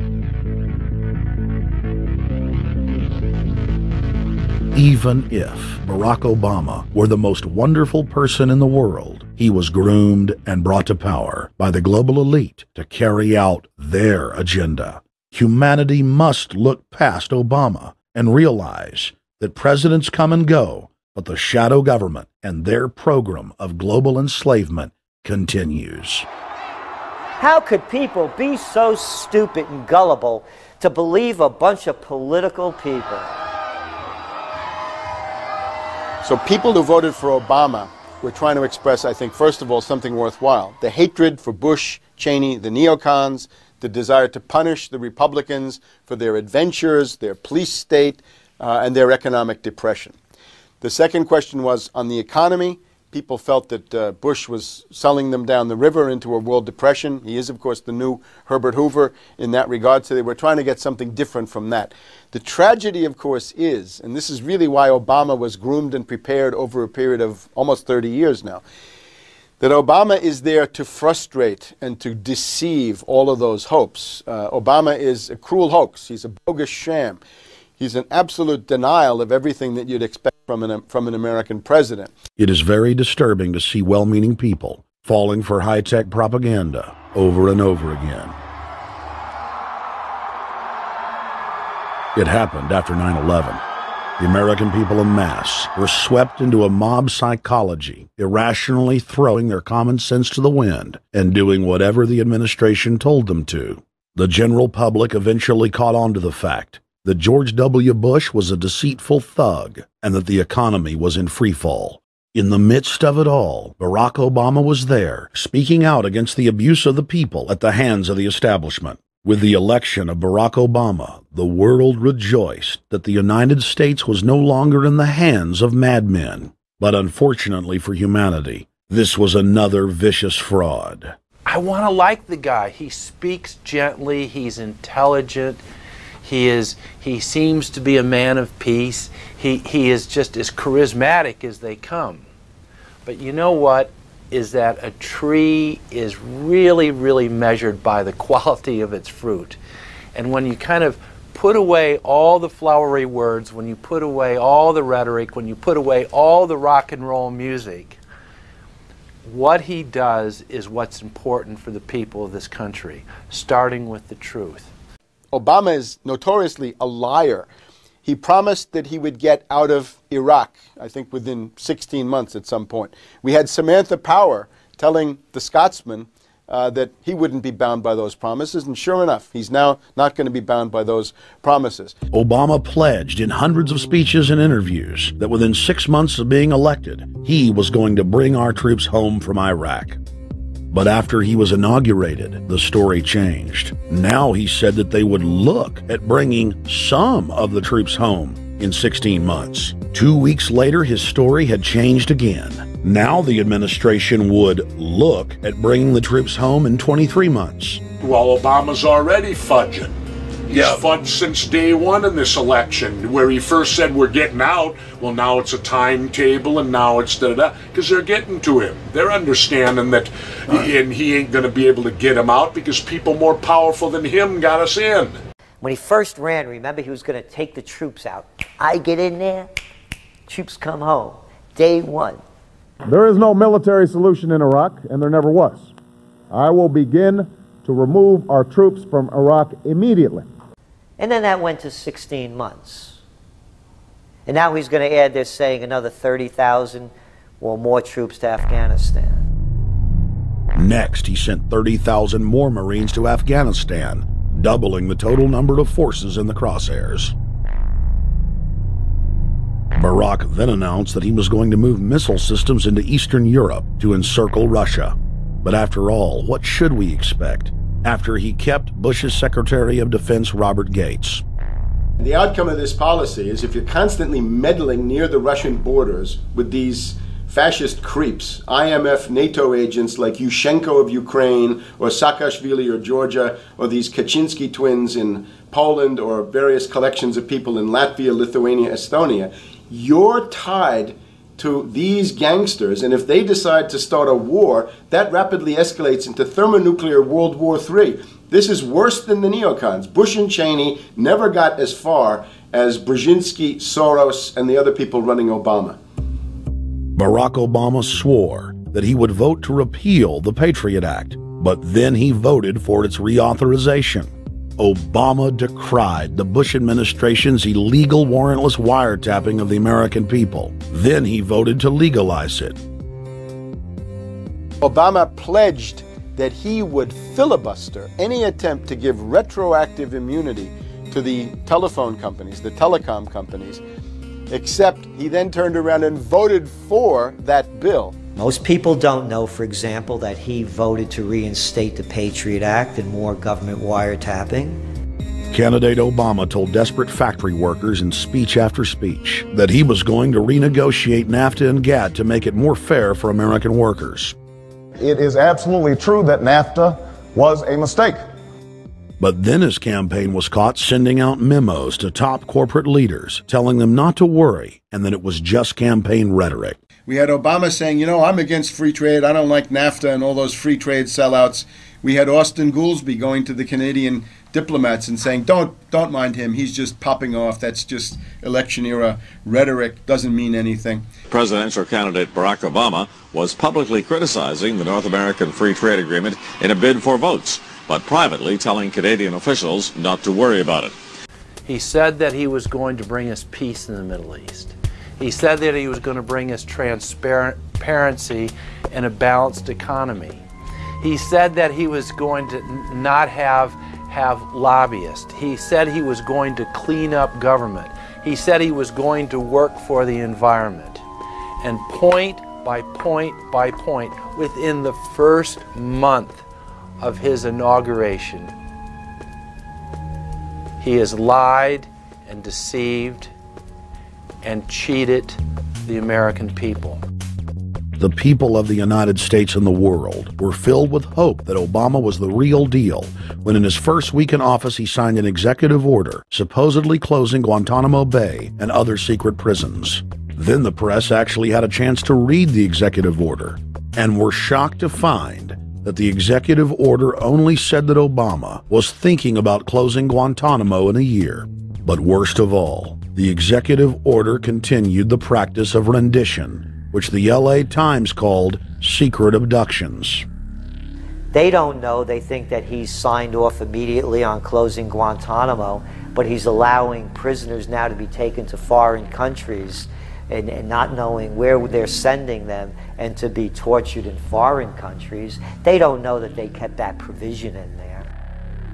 Even if Barack Obama were the most wonderful person in the world, he was groomed and brought to power by the global elite to carry out their agenda. Humanity must look past Obama and realize that presidents come and go, but the shadow government and their program of global enslavement continues. How could people be so stupid and gullible to believe a bunch of political people? So people who voted for Obama were trying to express, I think, first of all, something worthwhile. The hatred for Bush, Cheney, the neocons, the desire to punish the Republicans for their adventures, their police state, and their economic depression. The second question was on the economy. People felt that Bush was selling them down the river into a world depression. He is, of course, the new Herbert Hoover in that regard, so they were trying to get something different from that. The tragedy, of course, is, and this is really why Obama was groomed and prepared over a period of almost 30 years now, that Obama is there to frustrate and to deceive all of those hopes. Obama is a cruel hoax. He's a bogus sham. He's an absolute denial of everything that you'd expect from an American president. It is very disturbing to see well-meaning people falling for high-tech propaganda over and over again. It happened after 9/11. The American people en masse were swept into a mob psychology, irrationally throwing their common sense to the wind and doing whatever the administration told them to. The general public eventually caught on to the fact that George W. Bush was a deceitful thug and that the economy was in freefall. In the midst of it all, Barack Obama was there, speaking out against the abuse of the people at the hands of the establishment. With the election of Barack Obama, the world rejoiced that the United States was no longer in the hands of madmen. But unfortunately for humanity, this was another vicious fraud. I want to like the guy. He speaks gently, he's intelligent, he seems to be a man of peace. He is just as charismatic as they come. But you know what? Is that a tree is really, really measured by the quality of its fruit. And when you kind of put away all the flowery words, when you put away all the rhetoric, when you put away all the rock and roll music, what he does is what's important for the people of this country, starting with the truth. Obama is notoriously a liar. he promised that he would get out of Iraq, I think within 16 months at some point. We had Samantha Power telling the Scotsman that he wouldn't be bound by those promises, and sure enough, he's now not going to be bound by those promises. Obama pledged in hundreds of speeches and interviews that within 6 months of being elected, he was going to bring our troops home from Iraq. But after he was inaugurated, the story changed. Now he said that they would look at bringing some of the troops home in 16 months. 2 weeks later, his story had changed again. Now the administration would look at bringing the troops home in 23 months. Well, Obama's already fudging. He's fudged since day one in this election, where he first said we're getting out. Well, now it's a timetable, and now it's da-da-da, because they're getting to him. They're understanding that, and he ain't going to be able to get him out because people more powerful than him got us in. When he first ran, remember, he was going to take the troops out. I get in there, troops come home. Day one. There is no military solution in Iraq, and there never was. I will begin to remove our troops from Iraq immediately. And then that went to 16 months. And now he's going to add, they're saying, another 30,000 or more troops to Afghanistan. Next, he sent 30,000 more Marines to Afghanistan, doubling the total number of forces in the crosshairs. Barack then announced that he was going to move missile systems into Eastern Europe to encircle Russia. But after all, what should we expect after he kept Bush's Secretary of Defense Robert Gates? The outcome of this policy is if you're constantly meddling near the Russian borders with these fascist creeps, IMF NATO agents like Yushchenko of Ukraine or Saakashvili or Georgia, or these Kaczynski twins in Poland, or various collections of people in Latvia, Lithuania, Estonia, you're tied to these gangsters, and if they decide to start a war, that rapidly escalates into thermonuclear World War III. This is worse than the neocons. Bush and Cheney never got as far as Brzezinski, Soros, and the other people running Obama. Barack Obama swore that he would vote to repeal the Patriot Act, but then he voted for its reauthorization. Obama decried the Bush administration's illegal warrantless wiretapping of the American people. Then he voted to legalize it. Obama pledged that he would filibuster any attempt to give retroactive immunity to the telephone companies, the telecom companies, except he then turned around and voted for that bill. Most people don't know, for example, that he voted to reinstate the Patriot Act and more government wiretapping. Candidate Obama told desperate factory workers in speech after speech that he was going to renegotiate NAFTA and GATT to make it more fair for American workers. It is absolutely true that NAFTA was a mistake. But then his campaign was caught sending out memos to top corporate leaders, telling them not to worry and that it was just campaign rhetoric. We had Obama saying, you know, I'm against free trade. I don't like NAFTA and all those free trade sellouts. We had Austin Goolsbee going to the Canadian diplomats and saying, don't mind him. He's just popping off. That's just election era rhetoric. Doesn't mean anything. Presidential candidate Barack Obama was publicly criticizing the North American Free Trade Agreement in a bid for votes, but privately telling Canadian officials not to worry about it. He said that he was going to bring us peace in the Middle East. He said that he was going to bring us transparency and a balanced economy. He said that he was going to not have lobbyists. He said he was going to clean up government. He said he was going to work for the environment. And point by point by point, within the first month of his inauguration, he has lied and deceived and cheated the American people. The people of the United States and the world were filled with hope that Obama was the real deal when in his first week in office he signed an executive order supposedly closing Guantanamo Bay and other secret prisons. Then the press actually had a chance to read the executive order and were shocked to find that the executive order only said that Obama was thinking about closing Guantanamo in a year. But worst of all, the executive order continued the practice of rendition, which the LA Times called secret abductions. They don't know. They think that he signed off immediately on closing Guantanamo. but he's allowing prisoners now to be taken to foreign countries and not knowing where they're sending them and to be tortured in foreign countries. They don't know that they kept that provision in there.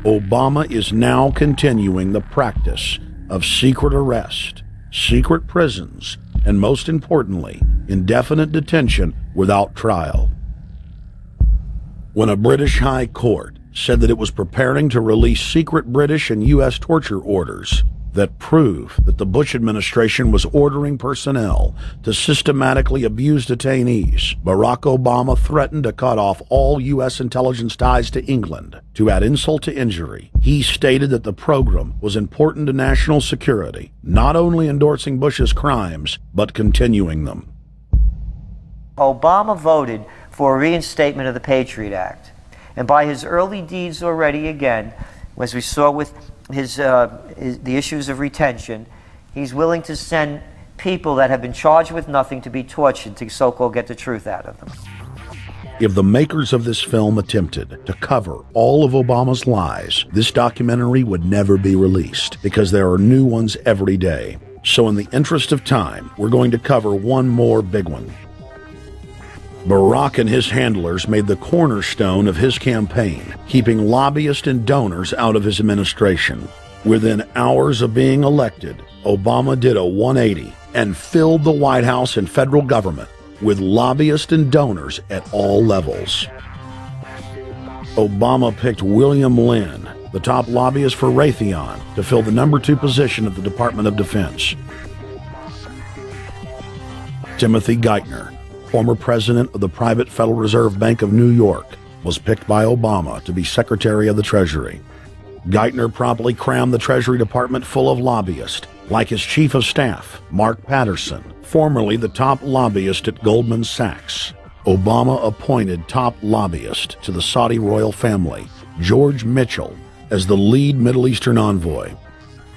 Obama is now continuing the practice of secret arrest, secret prisons, and most importantly, indefinite detention without trial. When a British High Court said that it was preparing to release secret British and U.S. torture orders that prove that the Bush administration was ordering personnel to systematically abuse detainees, Barack Obama threatened to cut off all U.S. intelligence ties to England. To add insult to injury, he stated that the program was important to national security, not only endorsing Bush's crimes, but continuing them. Obama voted for a reinstatement of the Patriot Act. And by his early deeds already, again, as we saw with the issues of retention, he's willing to send people that have been charged with nothing to be tortured to so-called get the truth out of them. If the makers of this film attempted to cover all of Obama's lies, this documentary would never be released because there are new ones every day. So in the interest of time, we're going to cover one more big one. Barack and his handlers made the cornerstone of his campaign, keeping lobbyists and donors out of his administration. Within hours of being elected, Obama did a 180 and filled the White House and federal government with lobbyists and donors at all levels. Obama picked William Lynn, the top lobbyist for Raytheon, to fill the number 2 position at the Department of Defense. Timothy Geithner, former president of the private Federal Reserve Bank of New York, was picked by Obama to be Secretary of the Treasury. Geithner promptly crammed the Treasury Department full of lobbyists, like his chief of staff, Mark Patterson, formerly the top lobbyist at Goldman Sachs. Obama appointed top lobbyist to the Saudi royal family, George Mitchell, as the lead Middle Eastern envoy.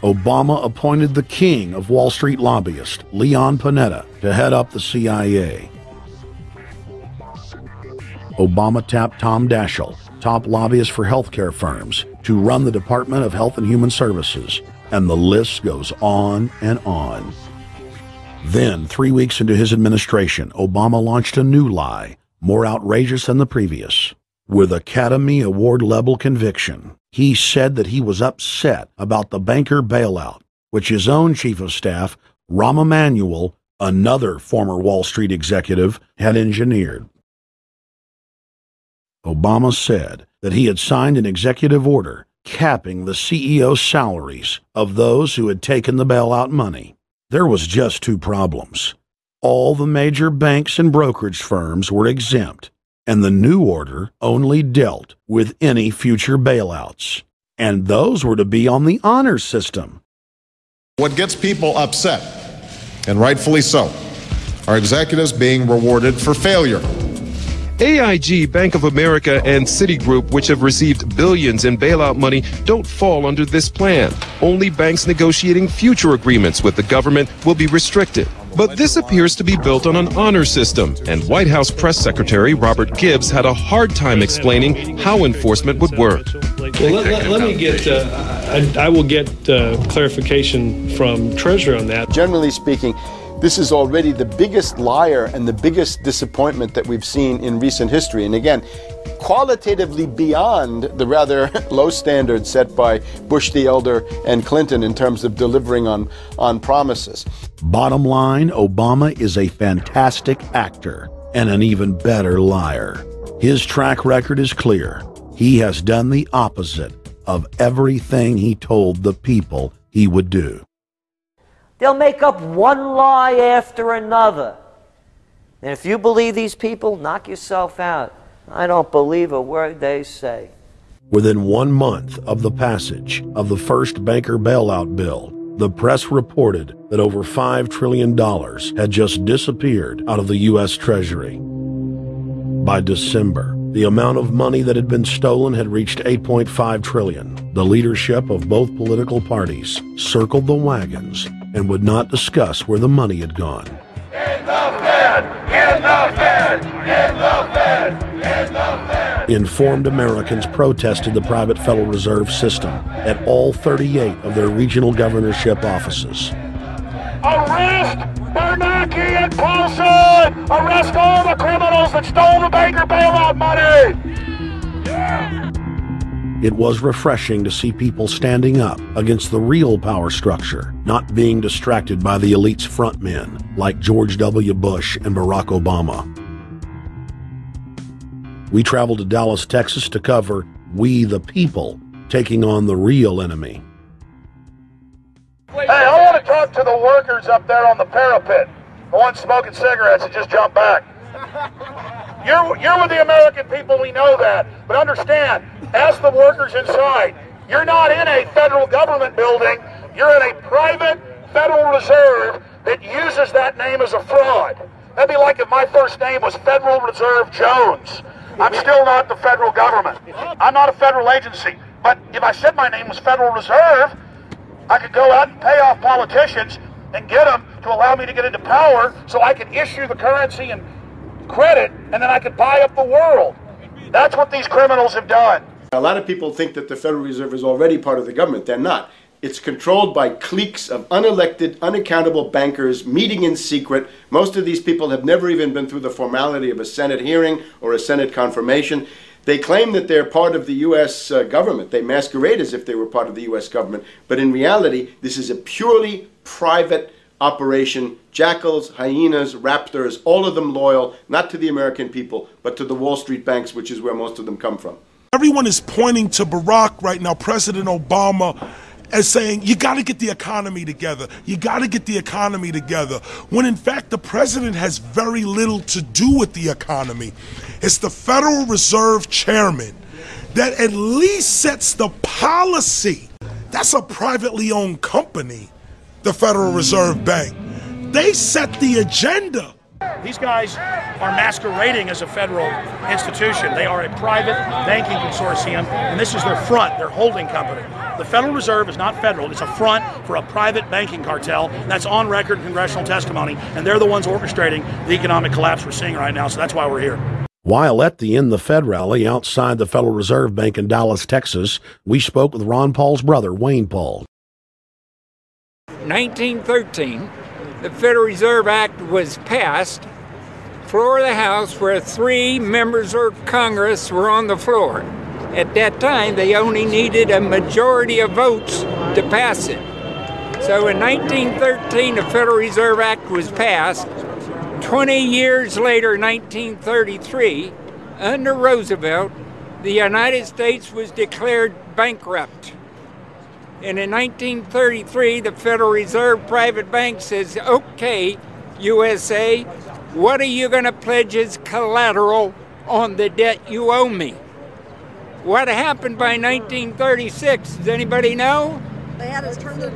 Obama appointed the king of Wall Street lobbyists, Leon Panetta, to head up the CIA. Obama tapped Tom Daschle, top lobbyist for healthcare firms, to run the Department of Health and Human Services, and the list goes on and on. Then, 3 weeks into his administration, Obama launched a new lie, more outrageous than the previous. With Academy Award-level conviction, he said that he was upset about the banker bailout, which his own chief of staff, Rahm Emanuel, another former Wall Street executive, had engineered. Obama said that he had signed an executive order capping the CEO's salaries of those who had taken the bailout money. There was just 2 problems. All the major banks and brokerage firms were exempt, and the new order only dealt with any future bailouts. And those were to be on the honor system. What gets people upset, and rightfully so, are executives being rewarded for failure. AIG, Bank of America, and Citigroup, which have received billions in bailout money, don't fall under this plan. Only banks negotiating future agreements with the government will be restricted. But this appears to be built on an honor system, and White House Press Secretary Robert Gibbs had a hard time explaining how enforcement would work. Well, let me get, I will get clarification from Treasury on that. Generally speaking, this is already the biggest liar and the biggest disappointment that we've seen in recent history. And again, qualitatively beyond the rather low standards set by Bush the Elder and Clinton in terms of delivering on promises. Bottom line, Obama is a fantastic actor and an even better liar. His track record is clear. He has done the opposite of everything he told the people he would do. They'll make up one lie after another. And if you believe these people, knock yourself out. I don't believe a word they say. Within 1 month of the passage of the first banker bailout bill, the press reported that over $5 trillion had just disappeared out of the U.S. Treasury. By December, the amount of money that had been stolen had reached $8.5 trillion. The leadership of both political parties circled the wagons and would not discuss where the money had gone. In the Fed! In the Fed! In the Fed! In the Fed! Informed Americans protested the private Federal Reserve System at all 38 of their regional governorship offices. Arrest Bernanke and Paulson! Arrest all the criminals that stole the banker bailout money! It was refreshing to see people standing up against the real power structure, not being distracted by the elite's frontmen like George W. Bush and Barack Obama. We traveled to Dallas, Texas to cover We the People taking on the real enemy. Hey, I want to talk to the workers up there on the parapet. The ones smoking cigarettes that just jumped back. You're with the American people, we know that. But understand, ask the workers inside. You're not in a federal government building. You're in a private Federal Reserve that uses that name as a fraud. That'd be like if my first name was Federal Reserve Jones. I'm still not the federal government. I'm not a federal agency. But if I said my name was Federal Reserve, I could go out and pay off politicians and get them to allow me to get into power so I could issue the currency and credit, and then I could buy up the world. That's what these criminals have done. A lot of people think that the Federal Reserve is already part of the government. They're not. It's controlled by cliques of unelected, unaccountable bankers meeting in secret. Most of these people have never even been through the formality of a Senate hearing or a Senate confirmation. They claim that they're part of the U.S. government. They masquerade as if they were part of the U.S. government. But in reality, this is a purely private operation. Jackals, hyenas, raptors, all of them loyal, not to the American people, but to the Wall Street banks, which is where most of them come from. Everyone is pointing to Barack right now, President Obama, as saying, you got to get the economy together. You got to get the economy together. When in fact, the president has very little to do with the economy. It's the Federal Reserve chairman that at least sets the policy. That's a privately owned company, the Federal Reserve Bank. They set the agenda. These guys are masquerading as a federal institution. They are a private banking consortium, and this is their front, their holding company. The Federal Reserve is not federal. It's a front for a private banking cartel. That's on record in congressional testimony, and they're the ones orchestrating the economic collapse we're seeing right now, so that's why we're here. While at the End the Fed rally outside the Federal Reserve Bank in Dallas, Texas, we spoke with Ron Paul's brother, Wayne Paul. 1913, the Federal Reserve Act was passed, floor of the House, where 3 members of Congress were on the floor. At that time, they only needed a majority of votes to pass it. So in 1913, the Federal Reserve Act was passed. 20 years later, 1933, under Roosevelt, the United States was declared bankrupt. And in 1933, the Federal Reserve private bank says, okay, USA, what are you going to pledge as collateral on the debt you owe me? What happened by 1936? Does anybody know?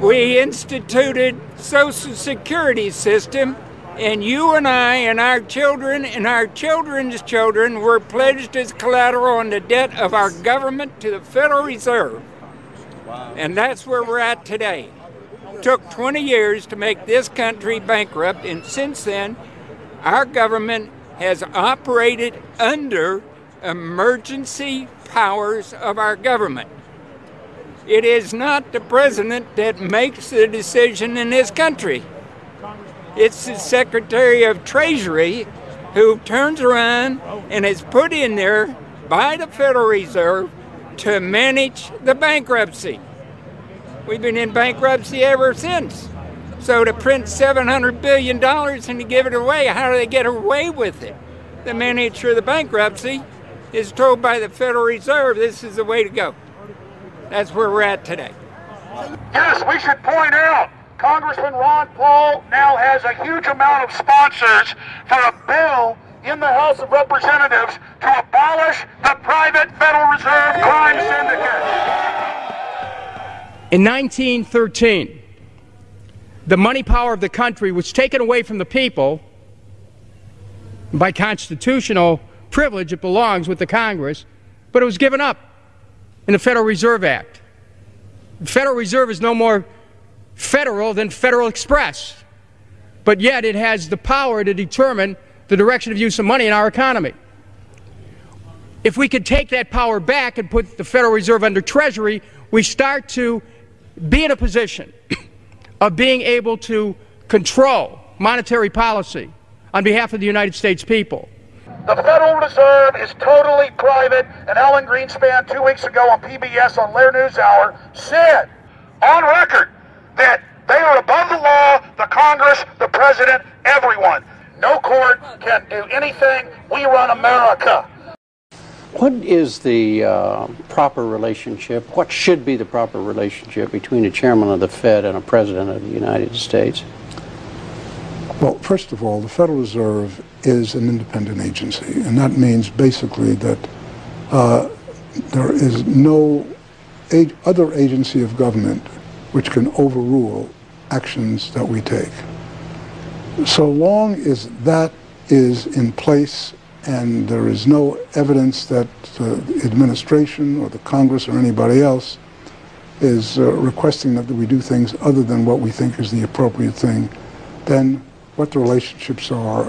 We instituted Social Security system, and you and I and our children and our children's children were pledged as collateral on the debt of our government to the Federal Reserve. And that's where we're at today. It took 20 years to make this country bankrupt, and since then, our government has operated under emergency powers of our government. It is not the president that makes the decision in this country. It's the Secretary of Treasury who turns around and is put in there by the Federal Reserve to manage the bankruptcy. We've been in bankruptcy ever since. So to print $700 billion and to give it away, how do they get away with it? The manager of the bankruptcy is told by the Federal Reserve this is the way to go. That's where we're at today. Yes, we should point out, Congressman Ron Paul now has a huge amount of sponsors for a bill in the House of Representatives to abolish the private Federal Reserve crime syndicate. In 1913, the money power of the country was taken away from the people. By constitutional privilege, it belongs with the Congress, but it was given up in the Federal Reserve Act. The Federal Reserve is no more federal than Federal Express, but yet it has the power to determine the direction of use of money in our economy. If we could take that power back and put the Federal Reserve under Treasury, we start to be in a position of being able to control monetary policy on behalf of the United States people. The Federal Reserve is totally private, and Alan Greenspan 2 weeks ago on PBS on Lair NewsHour said on record that they are above the law, the Congress, the President, everyone. No court can do anything. We run America. What is the proper relationship, what should be the proper relationship between a chairman of the Fed and a president of the United States? Well, first of all, the Federal Reserve is an independent agency, and that means basically that there is no other agency of government which can overrule actions that we take. So long as that is in place and there is no evidence that the administration or the Congress or anybody else is requesting that we do things other than what we think is the appropriate thing, then what the relationships are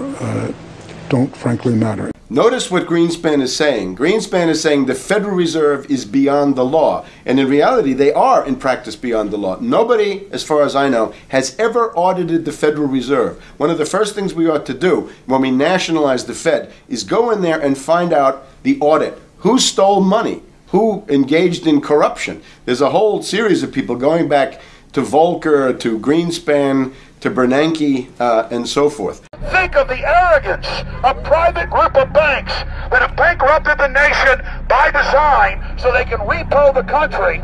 don't frankly matter. Notice what Greenspan is saying. Greenspan is saying the Federal Reserve is beyond the law. And in reality, they are in practice beyond the law. Nobody, as far as I know, has ever audited the Federal Reserve. One of the first things we ought to do when we nationalize the Fed is go in there and find out the audit. Who stole money? Who engaged in corruption? There's a whole series of people going back to Volcker, to Greenspan, to Bernanke, and so forth. Think of the arrogance of private group of banks that have bankrupted the nation by design so they can repo the country.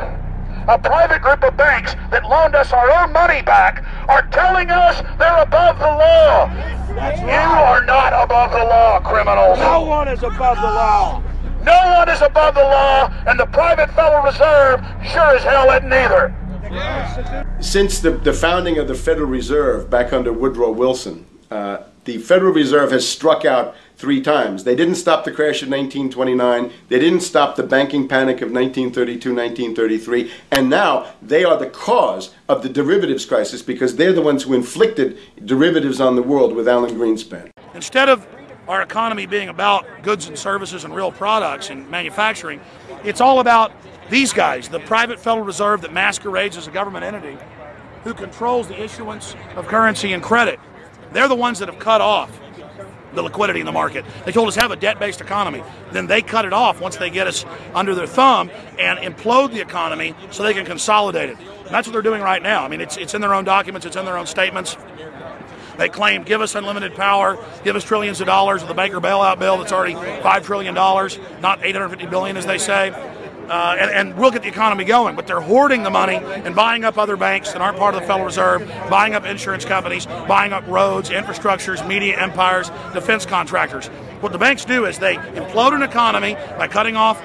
A private group of banks that loaned us our own money back are telling us they're above the law. You are not above the law, criminals. No one is above the law. No one is above the law, and the private Federal Reserve sure as hell isn't either. Since the founding of the Federal Reserve back under Woodrow Wilson, the Federal Reserve has struck out 3 times. They didn't stop the crash of 1929. They didn't stop the banking panic of 1932, 1933. And now they are the cause of the derivatives crisis because they're the ones who inflicted derivatives on the world with Alan Greenspan. Instead of our economy being about goods and services and real products and manufacturing, it's all about these guys, the private Federal Reserve that masquerades as a government entity who controls the issuance of currency and credit. They're the ones that have cut off the liquidity in the market. They told us have a debt-based economy. Then they cut it off once they get us under their thumb and implode the economy so they can consolidate it. And that's what they're doing right now. I mean, it's in their own documents, it's in their own statements. They claim, give us unlimited power, give us trillions of dollars of the banker bailout bill that's already $5 trillion, not $850 billion as they say. And we'll get the economy going, but they're hoarding the money and buying up other banks that aren't part of the Federal Reserve, buying up insurance companies, buying up roads, infrastructures, media empires, defense contractors. What the banks do is they implode an economy by cutting off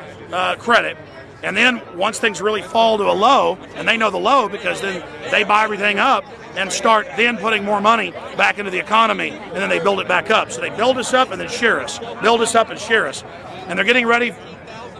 credit, and then once things really fall to a low, and they know the low because then they buy everything up and start then putting more money back into the economy, and then they build it back up. So they build us up and then shear us, build us up and shear us. And they're getting ready.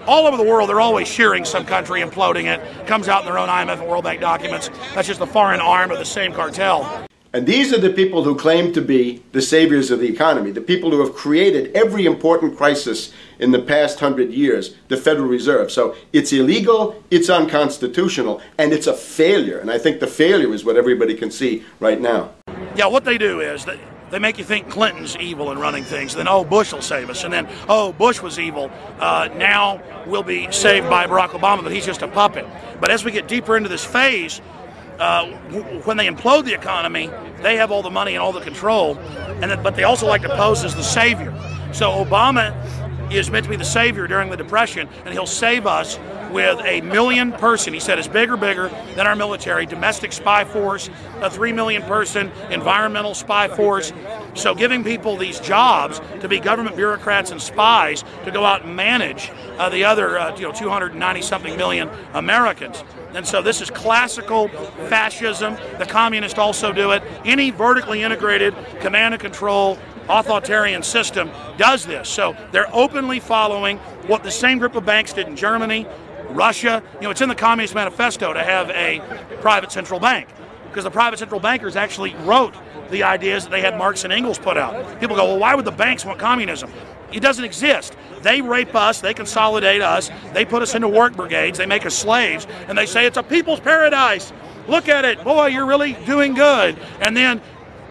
All over the world, they're always shearing some country, imploding it. Comes out in their own IMF and World Bank documents. That's just the foreign arm of the same cartel. And these are the people who claim to be the saviors of the economy, the people who have created every important crisis in the past 100 years, the Federal Reserve. So it's illegal, it's unconstitutional, and it's a failure. And I think the failure is what everybody can see right now. Yeah, what they do is they make you think Clinton's evil in running things. Then, oh, Bush will save us. And then, oh, Bush was evil. Now we'll be saved by Barack Obama, but he's just a puppet. But as we get deeper into this phase, when they implode the economy, they have all the money and all the control. But they also like to pose as the savior. So Obama is meant to be the savior during the Depression, and he'll save us with a 1 million person, he said, is bigger than our military, domestic spy force, a 3 million person environmental spy force. So giving people these jobs to be government bureaucrats and spies to go out and manage the other 290-something million Americans. And so this is classical fascism. The communists also do it. Any vertically integrated command and control authoritarian system does this. So they're openly following what the same group of banks did in Germany, Russia. It's in the Communist Manifesto to have a private central bank because the private central bankers actually wrote the ideas that they had Marx and Engels put out. People go, well, why would the banks want communism? It doesn't exist. They rape us, they consolidate us, they put us into work brigades, they make us slaves, and they say it's a people's paradise. Look at it, boy, you're really doing good. And then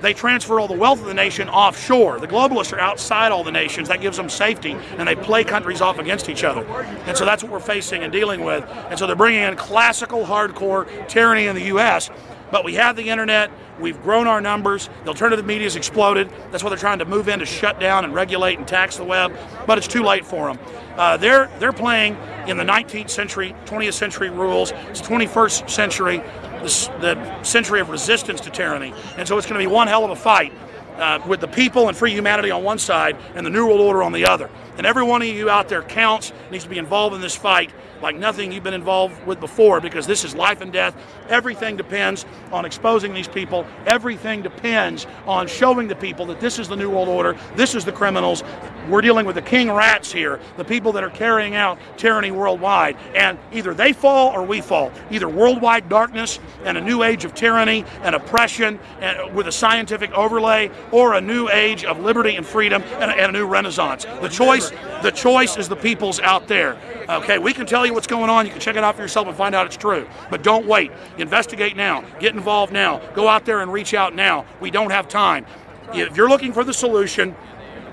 they transfer all the wealth of the nation offshore. The globalists are outside all the nations. That gives them safety, and they play countries off against each other. And so that's what we're facing and dealing with. And so they're bringing in classical, hardcore tyranny in the U.S., but we have the internet. We've grown our numbers. The alternative media's exploded. That's why they're trying to move in to shut down and regulate and tax the web, but it's too late for them. They're playing in the 19th century, 20th century rules. It's the 21st century, the century of resistance to tyranny. And so it's going to be one hell of a fight with the people and free humanity on one side and the New World Order on the other. And every one of you out there counts, needs to be involved in this fight like nothing you've been involved with before, because this is life and death. Everything depends on exposing these people. Everything depends on showing the people that this is the New World Order, this is the criminals. We're dealing with the king rats here, the people that are carrying out tyranny worldwide. And either they fall or we fall. Either worldwide darkness and a new age of tyranny and oppression and with a scientific overlay, or a new age of liberty and freedom and a new renaissance. The choice is the people's out there. Okay, we can tell you what's going on. You can check it out for yourself and find out it's true. But don't wait. Investigate now. Get involved now. Go out there and reach out now. We don't have time. If you're looking for the solution,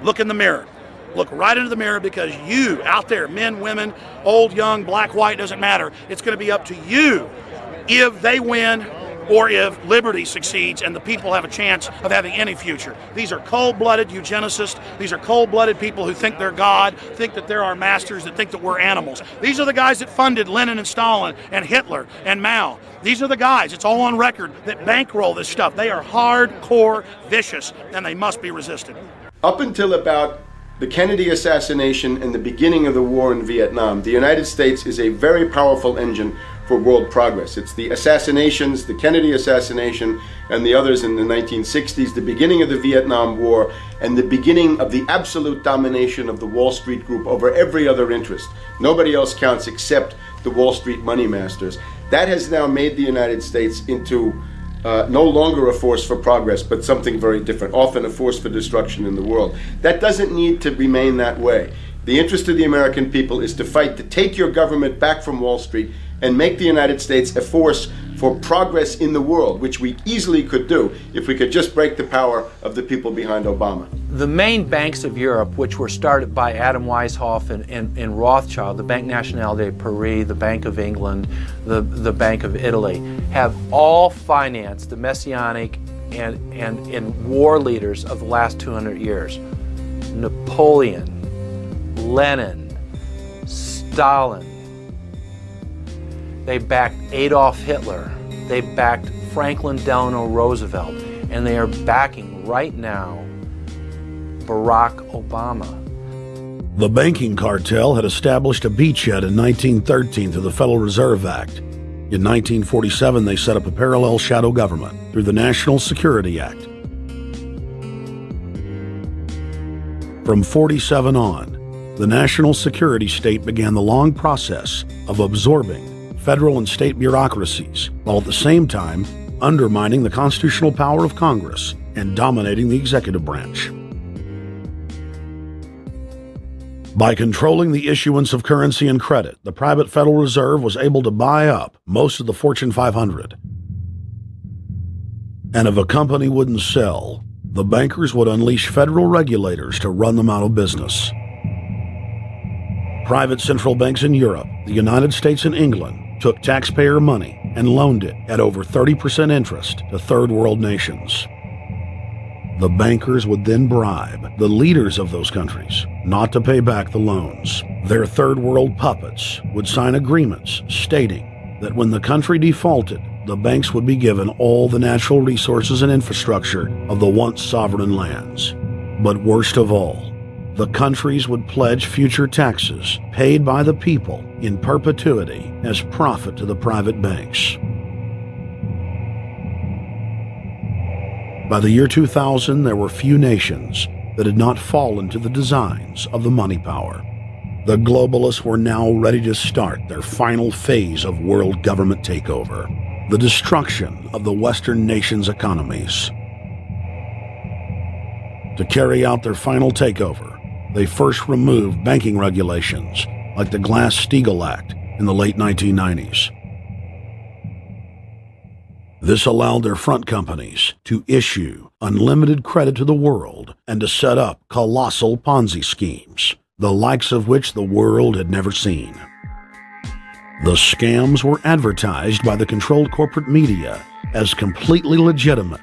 look in the mirror. Look right into the mirror, because you out there, men, women, old, young, black, white, doesn't matter. It's going to be up to you if they win or if liberty succeeds and the people have a chance of having any future. These are cold-blooded eugenicists. These are cold-blooded people who think they're God, think that they're our masters, that think that we're animals. These are the guys that funded Lenin and Stalin and Hitler and Mao. These are the guys, it's all on record, that bankroll this stuff. They are hardcore vicious, and they must be resisted. Up until about the Kennedy assassination and the beginning of the war in Vietnam, the United States is a very powerful engine for world progress. It's the assassinations, the Kennedy assassination, and the others in the 1960s, the beginning of the Vietnam War, and the beginning of the absolute domination of the Wall Street group over every other interest. Nobody else counts except the Wall Street money masters. That has now made the United States into no longer a force for progress, but something very different, often a force for destruction in the world. That doesn't need to remain that way. The interest of the American people is to fight to take your government back from Wall Street and make the United States a force for progress in the world, which we easily could do if we could just break the power of the people behind Obama. The main banks of Europe, which were started by Adam Weishaupt and Rothschild, the Banque Nationale de Paris, the Bank of England, the Bank of Italy, have all financed the messianic and war leaders of the last 200 years. Napoleon, Lenin, Stalin. They backed Adolf Hitler. They backed Franklin Delano Roosevelt. And they are backing right now Barack Obama. The banking cartel had established a beachhead in 1913 through the Federal Reserve Act. In 1947, they set up a parallel shadow government through the National Security Act. From 47 on, the national security state began the long process of absorbing federal and state bureaucracies, while at the same time undermining the constitutional power of Congress and dominating the executive branch. By controlling the issuance of currency and credit, the private Federal Reserve was able to buy up most of the Fortune 500. And if a company wouldn't sell, the bankers would unleash federal regulators to run them out of business. Private central banks in Europe, the United States, and England took taxpayer money and loaned it at over 30% interest to third world nations. The bankers would then bribe the leaders of those countries not to pay back the loans. Their third world puppets would sign agreements stating that when the country defaulted, the banks would be given all the natural resources and infrastructure of the once sovereign lands. But worst of all, the countries would pledge future taxes paid by the people in perpetuity as profit to the private banks. By the year 2000, there were few nations that had not fallen to the designs of the money power. The globalists were now ready to start their final phase of world government takeover, the destruction of the Western nations' economies. To carry out their final takeover, they first removed banking regulations like the Glass-Steagall Act in the late 1990s. This allowed their front companies to issue unlimited credit to the world and to set up colossal Ponzi schemes, the likes of which the world had never seen. The scams were advertised by the controlled corporate media as completely legitimate.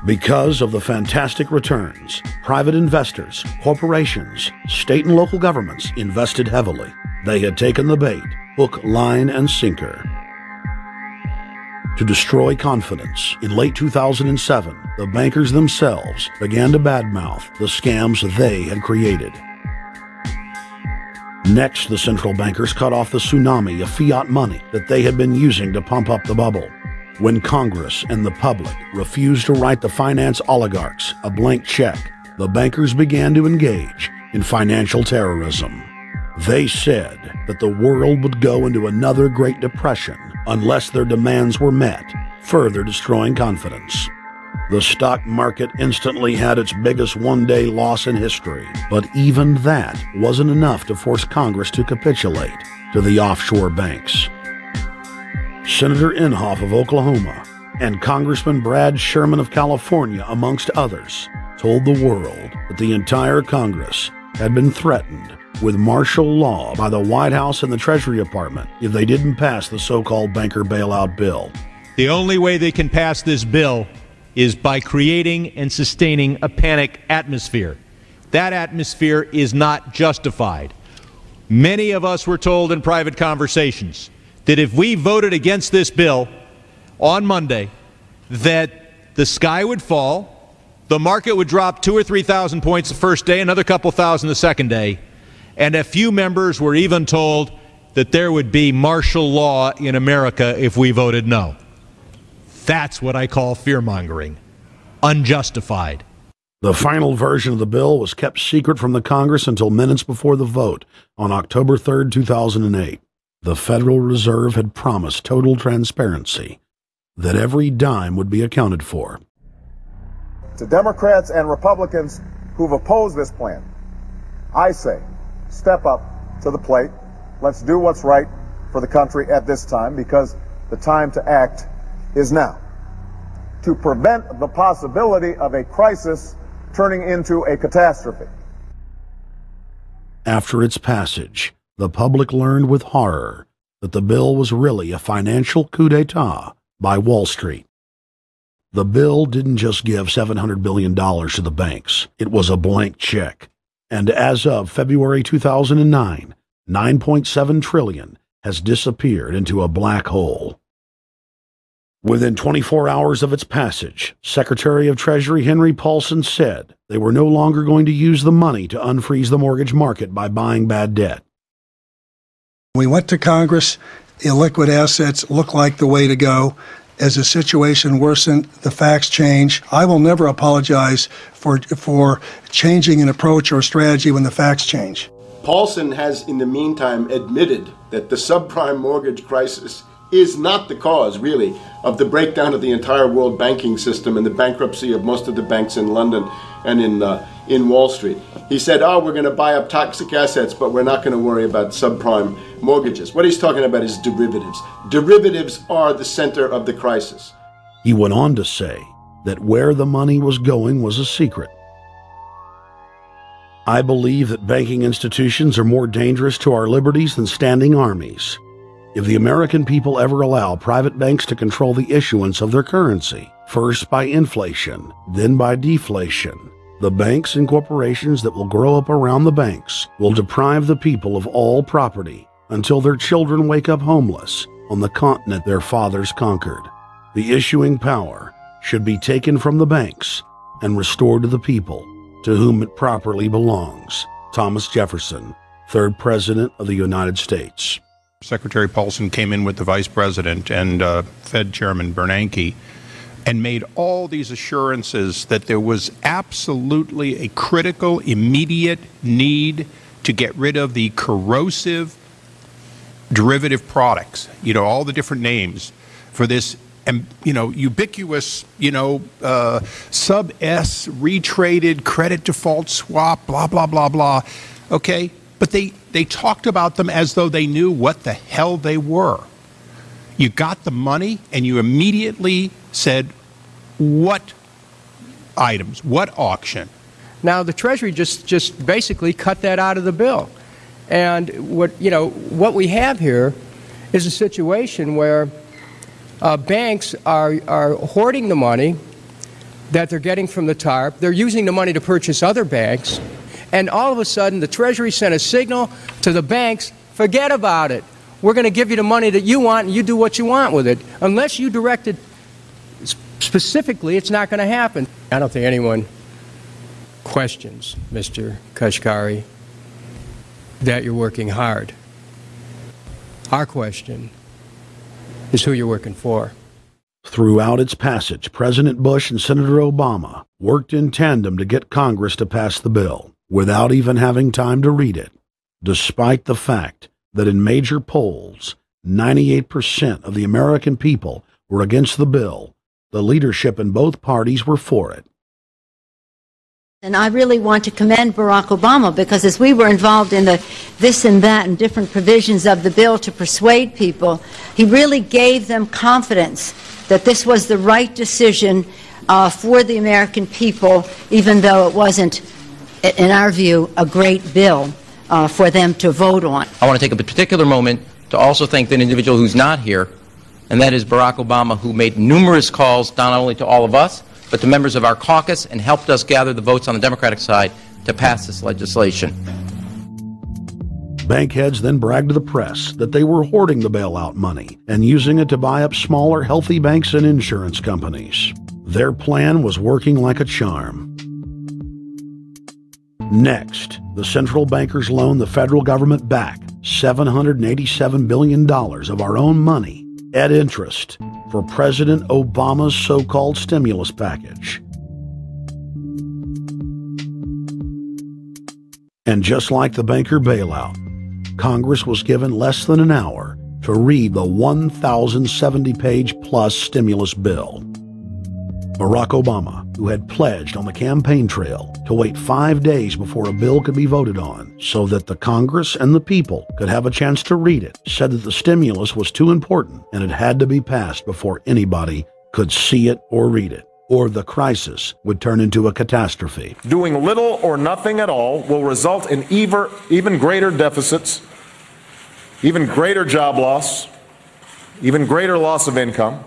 Because of the fantastic returns, private investors, corporations, state and local governments invested heavily. They had taken the bait, hook, line, and sinker. To destroy confidence, in late 2007, the bankers themselves began to badmouth the scams they had created. Next, the central bankers cut off the tsunami of fiat money that they had been using to pump up the bubble. When Congress and the public refused to write the finance oligarchs a blank check, the bankers began to engage in financial terrorism. They said that the world would go into another Great Depression unless their demands were met, further destroying confidence. The stock market instantly had its biggest one-day loss in history, but even that wasn't enough to force Congress to capitulate to the offshore banks. Senator Inhofe of Oklahoma and Congressman Brad Sherman of California, amongst others, told the world that the entire Congress had been threatened with martial law by the White House and the Treasury Department if they didn't pass the so-called banker bailout bill. The only way they can pass this bill is by creating and sustaining a panic atmosphere. That atmosphere is not justified. Many of us were told in private conversations that if we voted against this bill on Monday, that the sky would fall, the market would drop 2,000 or 3,000 points the first day, another couple thousand the second day, and a few members were even told that there would be martial law in America if we voted no. That's what I call fear-mongering. Unjustified. The final version of the bill was kept secret from the Congress until minutes before the vote on October 3, 2008. The Federal Reserve had promised total transparency, that every dime would be accounted for. To Democrats and Republicans who've opposed this plan, I say, step up to the plate. Let's do what's right for the country at this time, because the time to act is now. To prevent the possibility of a crisis turning into a catastrophe. After its passage, the public learned with horror that the bill was really a financial coup d'etat by Wall Street. The bill didn't just give $700 billion to the banks. It was a blank check. And as of February 2009, $9.7 trillion has disappeared into a black hole. Within 24 hours of its passage, Secretary of Treasury Henry Paulson said they were no longer going to use the money to unfreeze the mortgage market by buying bad debt. We went to Congress. Illiquid assets look like the way to go. As the situation worsened, the facts change. I will never apologize for changing an approach or strategy when the facts change. Paulson has, in the meantime, admitted that the subprime mortgage crisis is not the cause, really, of the breakdown of the entire world banking system and the bankruptcy of most of the banks in London and in Wall Street. He said, oh, we're going to buy up toxic assets, but we're not going to worry about subprime mortgages. What he's talking about is derivatives. Derivatives are the center of the crisis. He went on to say that where the money was going was a secret. I believe that banking institutions are more dangerous to our liberties than standing armies. If the American people ever allow private banks to control the issuance of their currency, first by inflation, then by deflation, the banks and corporations that will grow up around the banks will deprive the people of all property until their children wake up homeless on the continent their fathers conquered. The issuing power should be taken from the banks and restored to the people, to whom it properly belongs. Thomas Jefferson, 3rd President of the United States. Secretary Paulson came in with the Vice President and Fed Chairman Bernanke and made all these assurances that there was absolutely a critical, immediate need to get rid of the corrosive derivative products, you know, all the different names for this and ubiquitous, sub S retraded credit default swap, blah, blah, blah, blah. Okay? But they talked about them as though they knew what the hell they were. You got the money and you immediately said, what items, what auction? Now, the Treasury just basically cut that out of the bill. And what we have here is a situation where banks are hoarding the money that they're getting from the TARP. They're using the money to purchase other banks. And all of a sudden, the Treasury sent a signal to the banks, forget about it. We're going to give you the money that you want, and you do what you want with it. Unless you direct it specifically, it's not going to happen. I don't think anyone questions, Mr. Kashkari, that you're working hard. Our question is who you're working for. Throughout its passage, President Bush and Senator Obama worked in tandem to get Congress to pass the bill without even having time to read it, despite the fact that in major polls, 98% of the American people were against the bill. The leadership in both parties were for it. And I really want to commend Barack Obama, because as we were involved in the this and that and different provisions of the bill to persuade people, he really gave them confidence that this was the right decision for the American people, even though it wasn't, in our view, a great bill for them to vote on. I want to take a particular moment to also thank an individual who's not here, and that is Barack Obama, who made numerous calls not only to all of us, but to members of our caucus, and helped us gather the votes on the Democratic side to pass this legislation. Bankheads then bragged to the press that they were hoarding the bailout money and using it to buy up smaller, healthy banks and insurance companies. Their plan was working like a charm. Next, the central bankers loaned the federal government back $787 billion of our own money at interest for President Obama's so-called stimulus package. And just like the banker bailout, Congress was given less than an hour to read the 1,070-page plus stimulus bill. Barack Obama, who had pledged on the campaign trail to wait 5 days before a bill could be voted on so that the Congress and the people could have a chance to read it, said that the stimulus was too important and it had to be passed before anybody could see it or read it, or the crisis would turn into a catastrophe. Doing little or nothing at all will result in even greater deficits, even greater job loss, even greater loss of income,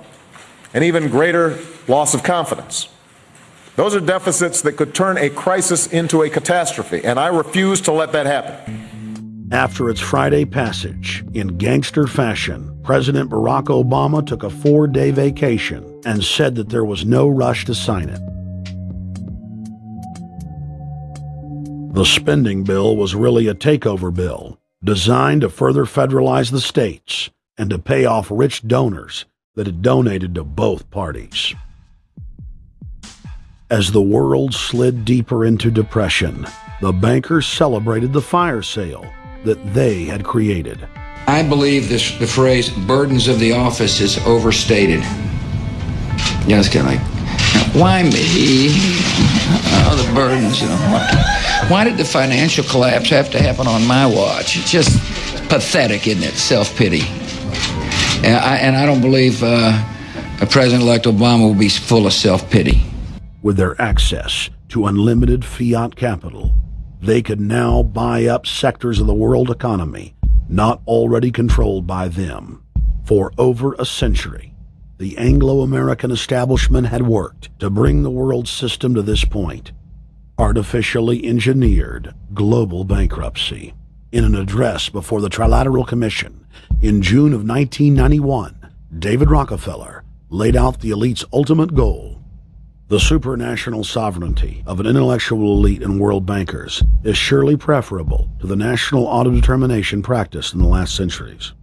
and even greater loss of confidence. Those are deficits that could turn a crisis into a catastrophe, and I refuse to let that happen. After its Friday passage, in gangster fashion, President Barack Obama took a 4-day vacation and said that there was no rush to sign it. The spending bill was really a takeover bill, designed to further federalize the states and to pay off rich donors that had donated to both parties. As the world slid deeper into depression, the bankers celebrated the fire sale that they had created. I believe the phrase burdens of the office is overstated. You know, it's kind of like, why me? Oh, the burdens, you know. Why did the financial collapse have to happen on my watch? It's just pathetic, isn't it? Self-pity. And I don't believe President-elect Obama will be full of self-pity. With their access to unlimited fiat capital, they could now buy up sectors of the world economy not already controlled by them. For over a century, the Anglo-American establishment had worked to bring the world system to this point. Artificially engineered global bankruptcy. In an address before the Trilateral Commission in June of 1991, David Rockefeller laid out the elite's ultimate goal. The supranational sovereignty of an intellectual elite and world bankers is surely preferable to the national autodetermination practiced in the last centuries.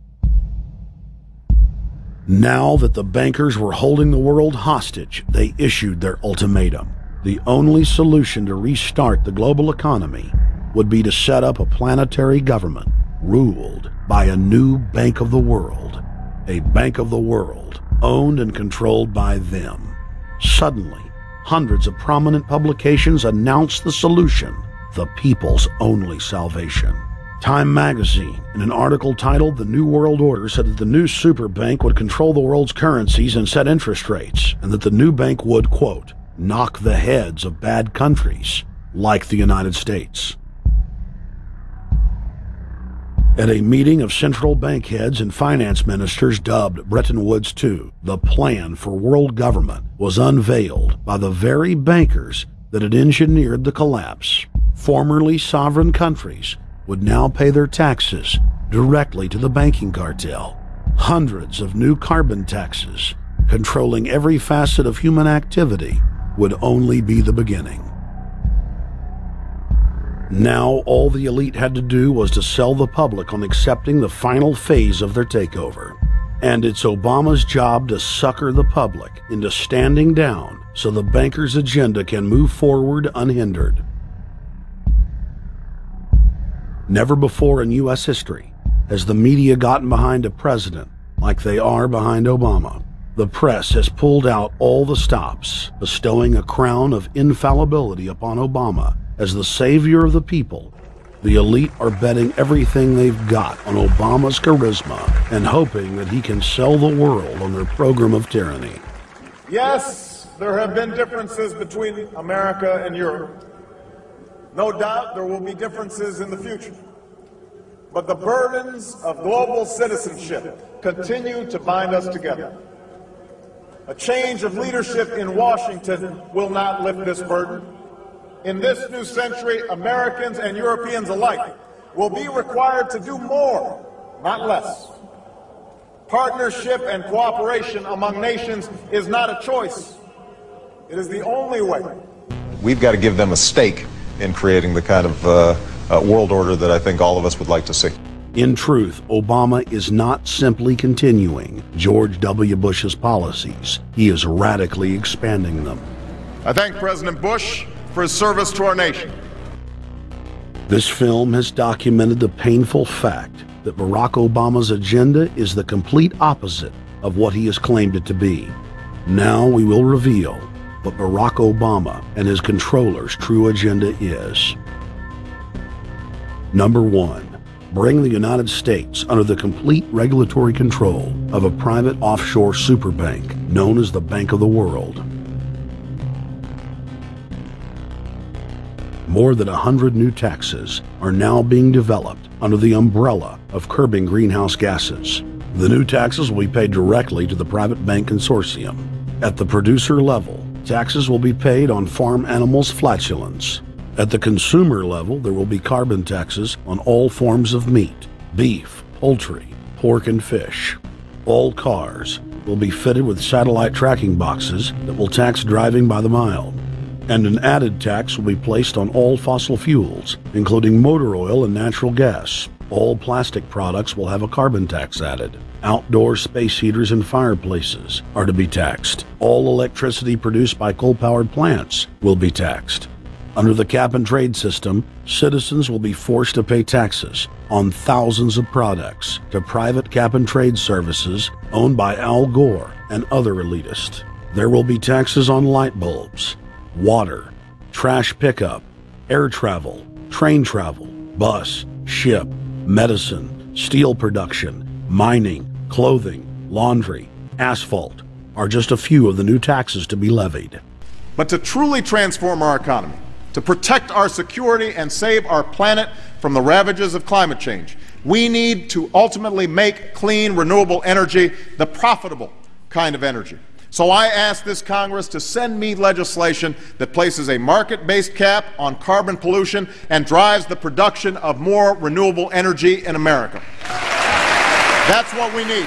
Now that the bankers were holding the world hostage, they issued their ultimatum. The only solution to restart the global economy would be to set up a planetary government ruled by a new Bank of the World, a Bank of the World owned and controlled by them. Suddenly, hundreds of prominent publications announced the solution, the people's only salvation. Time magazine, in an article titled "The New World Order," said that the new super bank would control the world's currencies and set interest rates, and that the new bank would, quote, knock the heads of bad countries like the United States. At a meeting of central bank heads and finance ministers dubbed Bretton Woods II, the plan for world government was unveiled by the very bankers that had engineered the collapse. Formerly sovereign countries would now pay their taxes directly to the banking cartel. Hundreds of new carbon taxes, controlling every facet of human activity, would only be the beginning. Now all the elite had to do was to sell the public on accepting the final phase of their takeover. And it's Obama's job to sucker the public into standing down so the bankers' agenda can move forward unhindered. Never before in U.S. history has the media gotten behind a president like they are behind Obama. The press has pulled out all the stops, bestowing a crown of infallibility upon Obama as the savior of the people. The elite are betting everything they've got on Obama's charisma and hoping that he can sell the world on their program of tyranny. Yes, there have been differences between America and Europe. No doubt there will be differences in the future. But the burdens of global citizenship continue to bind us together. A change of leadership in Washington will not lift this burden. In this new century, Americans and Europeans alike will be required to do more, not less. Partnership and cooperation among nations is not a choice. It is the only way. We've got to give them a stake in creating the kind of world order that I think all of us would like to see. In truth, Obama is not simply continuing George W. Bush's policies. He is radically expanding them. I thank President Bush for his service to our nation. This film has documented the painful fact that Barack Obama's agenda is the complete opposite of what he has claimed it to be. Now we will reveal what Barack Obama and his controllers' true agenda is. Number 1. Bring the United States under the complete regulatory control of a private offshore superbank known as the Bank of the World. More than 100 new taxes are now being developed under the umbrella of curbing greenhouse gases. The new taxes will be paid directly to the private bank consortium. At the producer level, taxes will be paid on farm animals' flatulence. At the consumer level, there will be carbon taxes on all forms of meat, beef, poultry, pork, and fish. All cars will be fitted with satellite tracking boxes that will tax driving by the mile. And an added tax will be placed on all fossil fuels, including motor oil and natural gas. All plastic products will have a carbon tax added. Outdoor space heaters and fireplaces are to be taxed. All electricity produced by coal-powered plants will be taxed. Under the cap-and-trade system, citizens will be forced to pay taxes on thousands of products to private cap-and-trade services owned by Al Gore and other elitists. There will be taxes on light bulbs, water, trash pickup, air travel, train travel, bus, ship, medicine, steel production, mining, clothing, laundry, asphalt are just a few of the new taxes to be levied. But to truly transform our economy, to protect our security and save our planet from the ravages of climate change, we need to ultimately make clean, renewable energy the profitable kind of energy. So I ask this Congress to send me legislation that places a market-based cap on carbon pollution and drives the production of more renewable energy in America. That's what we need.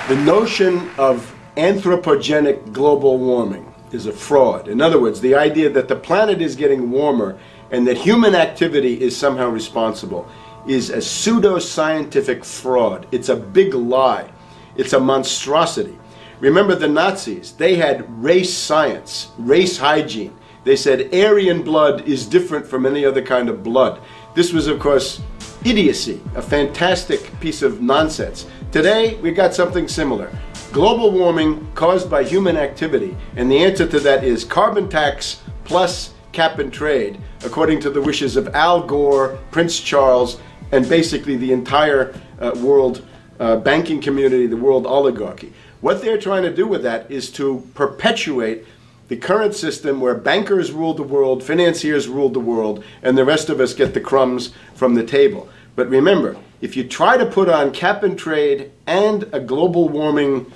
The notion of anthropogenic global warming is a fraud. In other words, the idea that the planet is getting warmer and that human activity is somehow responsible is a pseudo-scientific fraud. It's a big lie. It's a monstrosity. Remember the Nazis, they had race science, race hygiene. They said Aryan blood is different from any other kind of blood. This was, of course, idiocy, a fantastic piece of nonsense. Today, we've got something similar. Global warming caused by human activity, and the answer to that is carbon tax plus cap and trade, according to the wishes of Al Gore, Prince Charles, and basically the entire world banking community, the world oligarchy. What they're trying to do with that is to perpetuate the current system where bankers rule the world, financiers rule the world, and the rest of us get the crumbs from the table. But remember, if you try to put on cap and trade and a global warming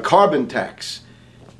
carbon tax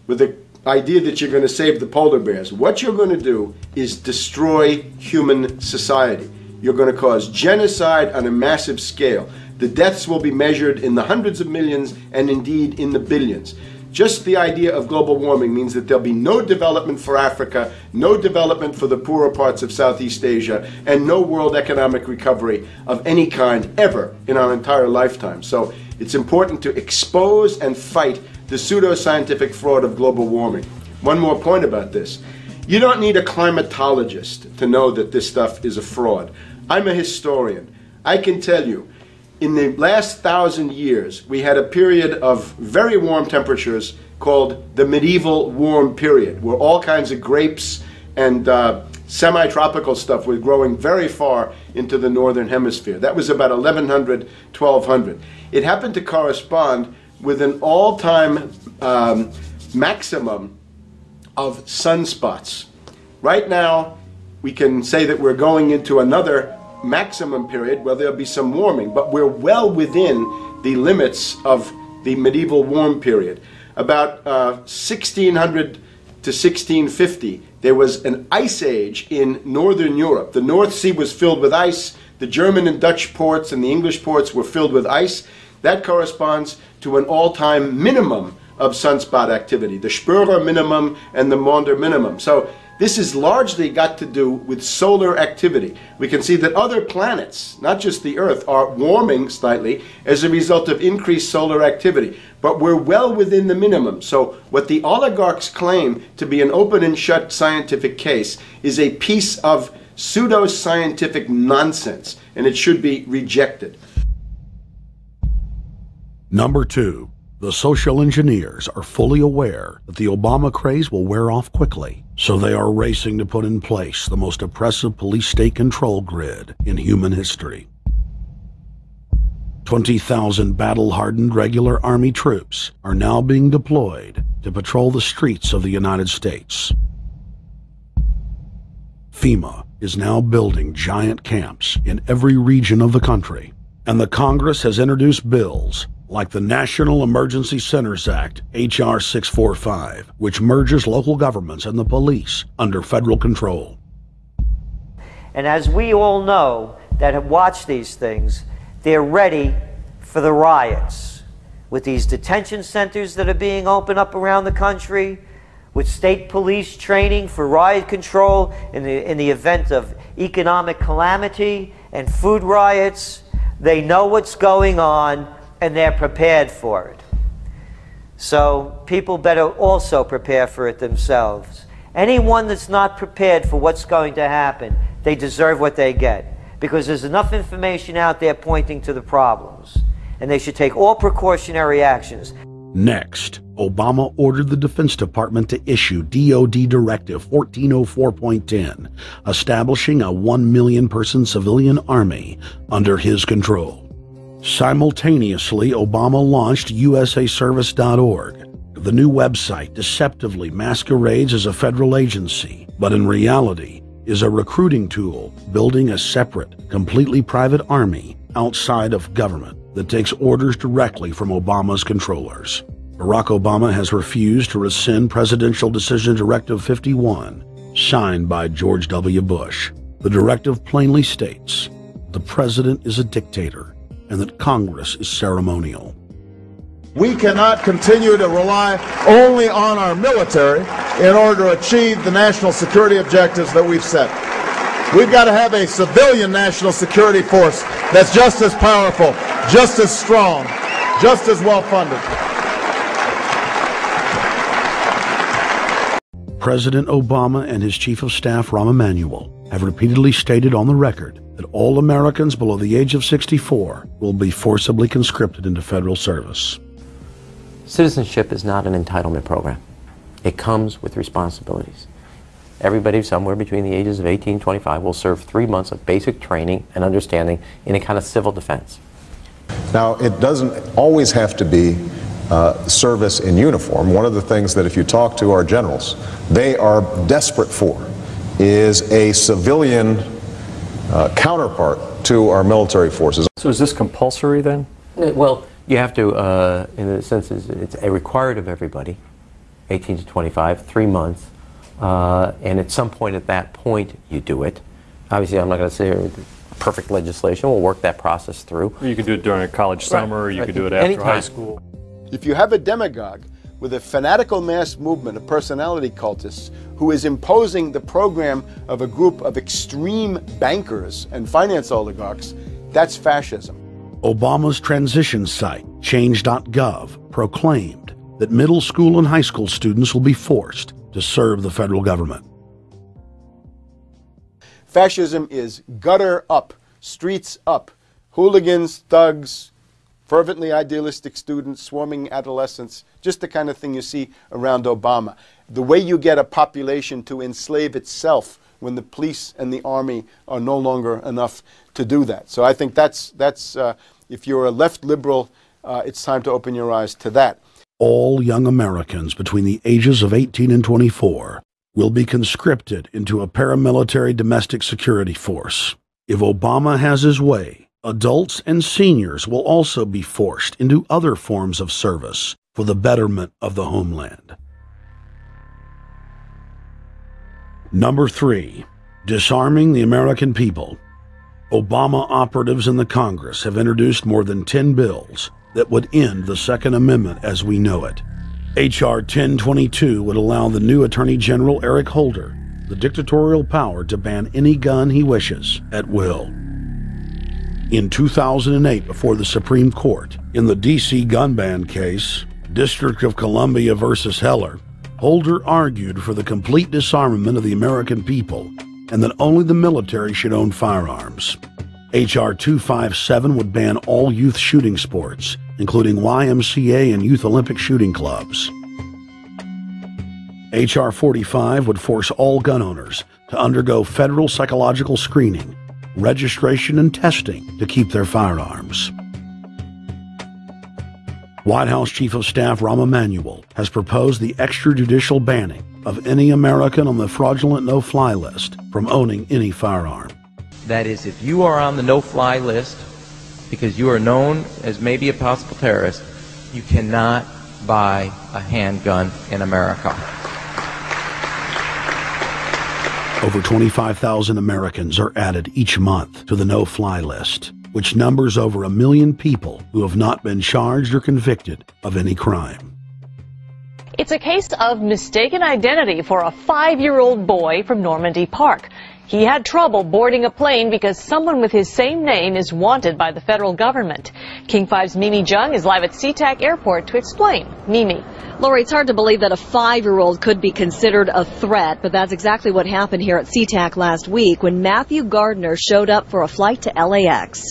with the idea that you're going to save the polar bears, what you're going to do is destroy human society. You're going to cause genocide on a massive scale. The deaths will be measured in the hundreds of millions and indeed in the billions. Just the idea of global warming means that there'll be no development for Africa, no development for the poorer parts of Southeast Asia, and no world economic recovery of any kind ever in our entire lifetime. So it's important to expose and fight the pseudoscientific fraud of global warming. One more point about this. You don't need a climatologist to know that this stuff is a fraud. I'm a historian. I can tell you, in the last 1,000 years, we had a period of very warm temperatures called the medieval warm period, where all kinds of grapes and semi-tropical stuff was growing very far into the northern hemisphere. That was about 1100, 1200. It happened to correspond with an all-time maximum of sunspots. Right now, we can say that we're going into another maximum period where there'll be some warming, but we're well within the limits of the medieval warm period. About 1600 to 1650, there was an ice age in northern Europe. The North Sea was filled with ice. The German and Dutch ports and the English ports were filled with ice. That corresponds to an all-time minimum of sunspot activity, the Spörer minimum and the Maunder minimum. So this has largely got to do with solar activity. We can see that other planets, not just the Earth, are warming slightly as a result of increased solar activity. But we're well within the minimum. So what the oligarchs claim to be an open and shut scientific case is a piece of pseudo-scientific nonsense, and it should be rejected. Number 2. The social engineers are fully aware that the Obama craze will wear off quickly, so they are racing to put in place the most oppressive police state control grid in human history. 20,000 battle-hardened regular Army troops are now being deployed to patrol the streets of the United States. FEMA is now building giant camps in every region of the country, and the Congress has introduced bills like the National Emergency Centers Act, H.R. 645, which merges local governments and the police under federal control. And as we all know that have watched these things, they're ready for the riots. With these detention centers that are being opened up around the country, with state police training for riot control in the event of economic calamity and food riots, they know what's going on and they're prepared for it. So people better also prepare for it themselves. Anyone that's not prepared for what's going to happen, they deserve what they get, because there's enough information out there pointing to the problems, and they should take all precautionary actions. Next, Obama ordered the Defense Department to issue DoD Directive 1404.10, establishing a 1 million person civilian army under his control. Simultaneously, Obama launched USAService.org. The new website deceptively masquerades as a federal agency, but in reality is a recruiting tool building a separate, completely private army outside of government that takes orders directly from Obama's controllers. Barack Obama has refused to rescind Presidential Decision Directive 51, signed by George W. Bush. The directive plainly states, the president is a dictator, and that Congress is ceremonial. We cannot continue to rely only on our military in order to achieve the national security objectives that we've set. We've got to have a civilian national security force that's just as powerful, just as strong, just as well funded. President Obama and his Chief of Staff, Rahm Emanuel, have repeatedly stated on the record that all Americans below the age of 64 will be forcibly conscripted into federal service. Citizenship is not an entitlement program. It comes with responsibilities. Everybody somewhere between the ages of 18 and 25 will serve 3 months of basic training and understanding in a kind of civil defense. Now, it doesn't always have to be service in uniform. One of the things that if you talk to our generals, they are desperate for is a civilian counterpart to our military forces. So is this compulsory then? Well, you have to, in a sense, it's a required of everybody, 18 to 25, 3 months, and at some point at that point you do it. Obviously, I'm not going to say perfect legislation. We'll work that process through. You can do it during a college summer, or you can do it after high school. If you have a demagogue with a fanatical mass movement of personality cultists who is imposing the program of a group of extreme bankers and finance oligarchs, that's fascism. Obama's transition site, change.gov, proclaimed that middle school and high school students will be forced to serve the federal government. Fascism is gutter up, streets up, hooligans, thugs, fervently idealistic students, swarming adolescents, just the kind of thing you see around Obama. The way you get a population to enslave itself when the police and the army are no longer enough to do that. So I think that's if you're a left liberal, it's time to open your eyes to that. All young Americans between the ages of 18 and 24 will be conscripted into a paramilitary domestic security force. If Obama has his way, adults and seniors will also be forced into other forms of service for the betterment of the homeland. Number 3, disarming the American people. Obama operatives in the Congress have introduced more than 10 bills that would end the Second Amendment as we know it. H.R. 1022 would allow the new Attorney General Eric Holder the dictatorial power to ban any gun he wishes at will. In 2008, before the Supreme Court, in the D.C. gun ban case, District of Columbia versus Heller, Holder argued for the complete disarmament of the American people and that only the military should own firearms. H.R. 257 would ban all youth shooting sports, including YMCA and Youth Olympic shooting clubs. H.R. 45 would force all gun owners to undergo federal psychological screening, registration, and testing to keep their firearms. White House Chief of Staff Rahm Emanuel has proposed the extrajudicial banning of any American on the fraudulent no-fly list from owning any firearm. That is, if you are on the no-fly list because you are known as maybe a possible terrorist, you cannot buy a handgun in America. Over 25,000 Americans are added each month to the no-fly list, which numbers over 1 million people who have not been charged or convicted of any crime. It's a case of mistaken identity for a 5-year-old boy from Normandy Park. He had trouble boarding a plane because someone with his same name is wanted by the federal government. King 5's Mimi Jung is live at SeaTac Airport to explain. Mimi. Lori, it's hard to believe that a 5-year-old could be considered a threat, but that's exactly what happened here at SeaTac last week when Matthew Gardner showed up for a flight to LAX.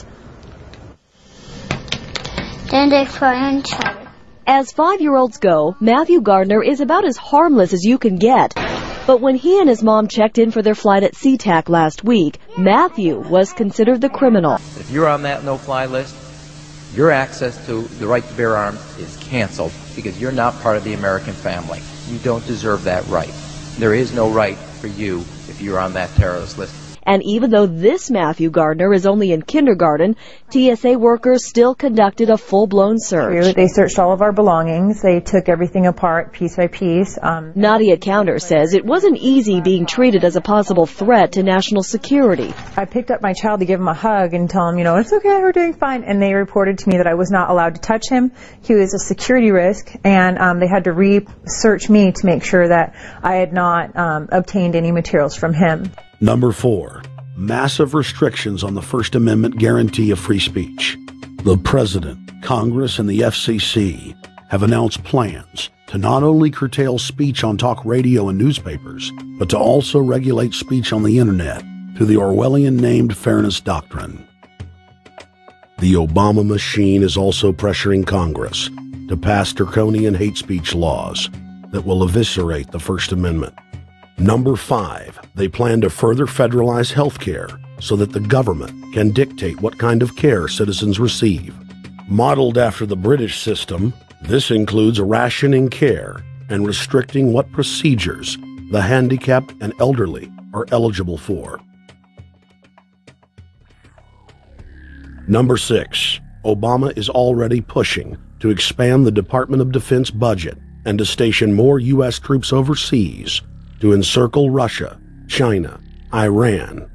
As 5-year-olds go, Matthew Gardner is about as harmless as you can get. But when he and his mom checked in for their flight at SeaTac last week, Matthew was considered the criminal. If you're on that no-fly list, your access to the right to bear arms is canceled because you're not part of the American family. You don't deserve that right. There is no right for you if you're on that terrorist list. And even though this Matthew Gardner is only in kindergarten, TSA workers still conducted a full-blown search. They searched all of our belongings. They took everything apart piece by piece. Nadia Counter says it wasn't easy being treated as a possible threat to national security. I picked up my child to give him a hug and tell him, it's okay, we're doing fine. And they reported to me that I was not allowed to touch him. He was a security risk, and they had to re-search me to make sure that I had not obtained any materials from him. Number 4, massive restrictions on the First Amendment guarantee of free speech. The President, Congress, and the FCC have announced plans to not only curtail speech on talk radio and newspapers, but to also regulate speech on the Internet to the Orwellian-named fairness doctrine. The Obama machine is also pressuring Congress to pass draconian hate speech laws that will eviscerate the First Amendment. Number 5, they plan to further federalize health care so that the government can dictate what kind of care citizens receive. Modeled after the British system, this includes rationing care and restricting what procedures the handicapped and elderly are eligible for. Number 6, Obama is already pushing to expand the Department of Defense budget and to station more U.S. troops overseas to encircle Russia, China, Iran,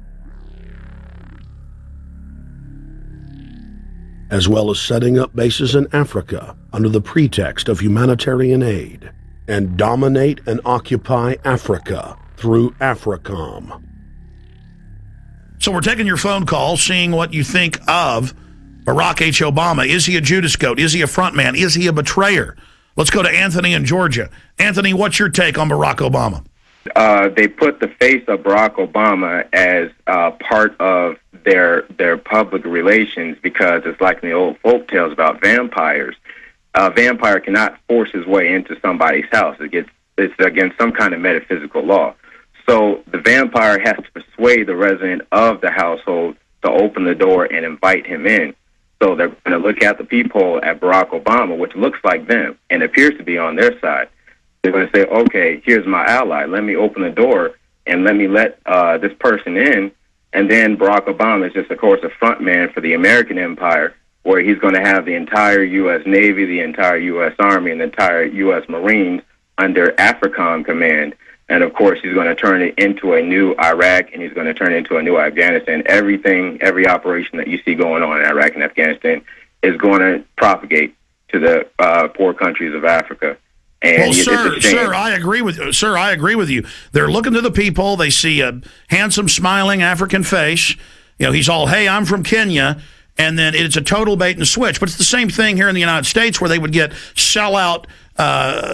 as well as setting up bases in Africa under the pretext of humanitarian aid, and dominate and occupy Africa through AFRICOM. So we're taking your phone call, seeing what you think of Barack H. Obama. Is he a Judas goat? Is he a front man? Is he a betrayer? Let's go to Anthony in Georgia. Anthony, what's your take on Barack Obama? They put the face of Barack Obama as part of their public relations because it's like in the old folk tales about vampires. A vampire cannot force his way into somebody's house. It's against some kind of metaphysical law. So the vampire has to persuade the resident of the household to open the door and invite him in. So they're going to look at the peephole at Barack Obama, which looks like them and appears to be on their side. They're going to say, okay, here's my ally. Let me open the door and let me let this person in. And then Barack Obama is just, of course, a front man for the American empire, where he's going to have the entire U.S. Navy, the entire U.S. Army, and the entire U.S. Marines under AFRICOM command. And, of course, he's going to turn it into a new Iraq, and he's going to turn it into a new Afghanistan. Everything, every operation that you see going on in Iraq and Afghanistan is going to propagate to the poor countries of Africa. And well, sir, I agree with you. Sir, I agree with you. They're looking to the people. They see a handsome, smiling African face. You know, he's all, hey, I'm from Kenya. And then it's a total bait and switch. But it's the same thing here in the United States where they would get sellout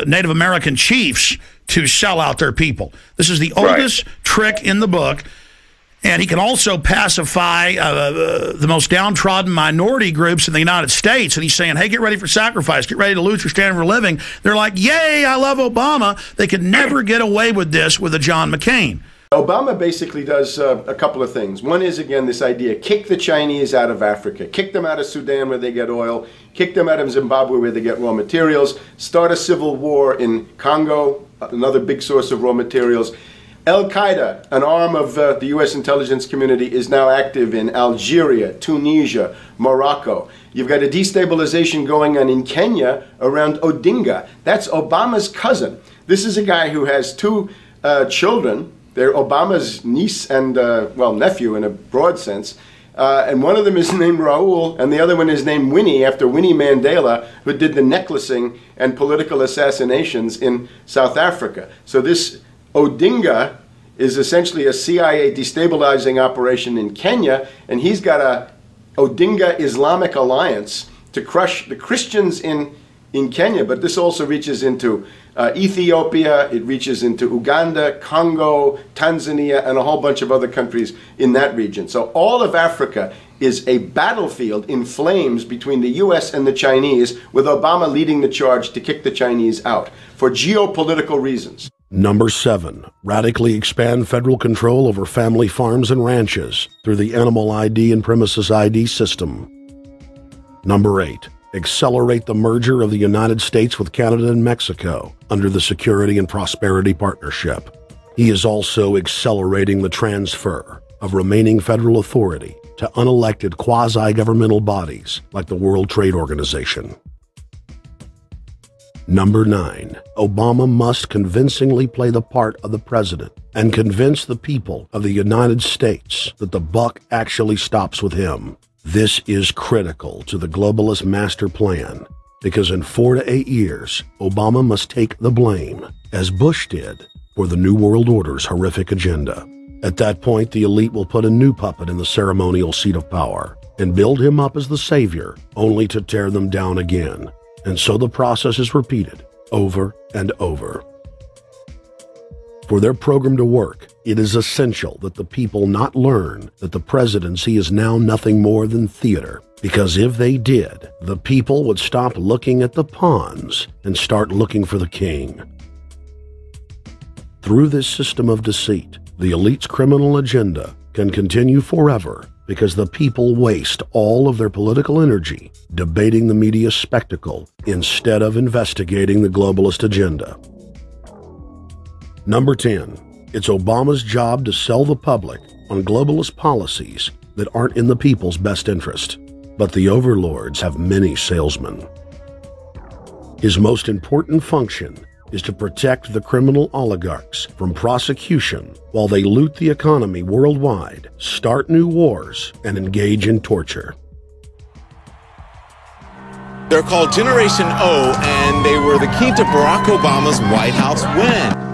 Native American chiefs to sell out their people. This is the oldest trick in the book. And he can also pacify the most downtrodden minority groups in the United States. And he's saying, hey, get ready for sacrifice. Get ready to lose your standard of living. They're like, yay, I love Obama. They could never get away with this with a John McCain. Obama basically does a couple of things. One is, again, this idea, kick the Chinese out of Africa, kick them out of Sudan where they get oil, kick them out of Zimbabwe where they get raw materials, start a civil war in Congo, another big source of raw materials. Al-Qaeda, an arm of the U.S. intelligence community, is now active in Algeria, Tunisia, Morocco. You've got a destabilization going on in Kenya around Odinga. That's Obama's cousin. This is a guy who has two children. They're Obama's niece and, well, nephew in a broad sense. And one of them is named Raul, and the other one is named Winnie, after Winnie Mandela, who did the necklacing and political assassinations in South Africa. So this Odinga is essentially a CIA destabilizing operation in Kenya, and he's got a Odinga Islamic Alliance to crush the Christians in Kenya, but this also reaches into Ethiopia, it reaches into Uganda, Congo, Tanzania, and a whole bunch of other countries in that region. So all of Africa is a battlefield in flames between the U.S. and the Chinese, with Obama leading the charge to kick the Chinese out for geopolitical reasons. Number 7, radically expand federal control over family farms and ranches through the Animal ID and Premises ID system. Number 8, accelerate the merger of the United States with Canada and Mexico under the Security and Prosperity Partnership. He is also accelerating the transfer of remaining federal authority to unelected quasi-governmental bodies like the World Trade Organization. Number 9, Obama must convincingly play the part of the president and convince the people of the United States that the buck actually stops with him. This is critical to the globalist master plan because in 4 to 8 years, Obama must take the blame, as Bush did, for the New World Order's horrific agenda. At that point, the elite will put a new puppet in the ceremonial seat of power and build him up as the savior, only to tear them down again. And so the process is repeated over and over. For their program to work, It is essential that the people not learn that the presidency is now nothing more than theater, because if they did, the people would stop looking at the pawns and start looking for the king. Through this system of deceit, the elite's criminal agenda can continue forever because the people waste all of their political energy debating the media spectacle instead of investigating the globalist agenda. Number 10. It's Obama's job to sell the public on globalist policies that aren't in the people's best interest, but the overlords have many salesmen. His most important function is to protect the criminal oligarchs from prosecution while they loot the economy worldwide, start new wars, and engage in torture. They're called Generation O, and they were the key to Barack Obama's White House win.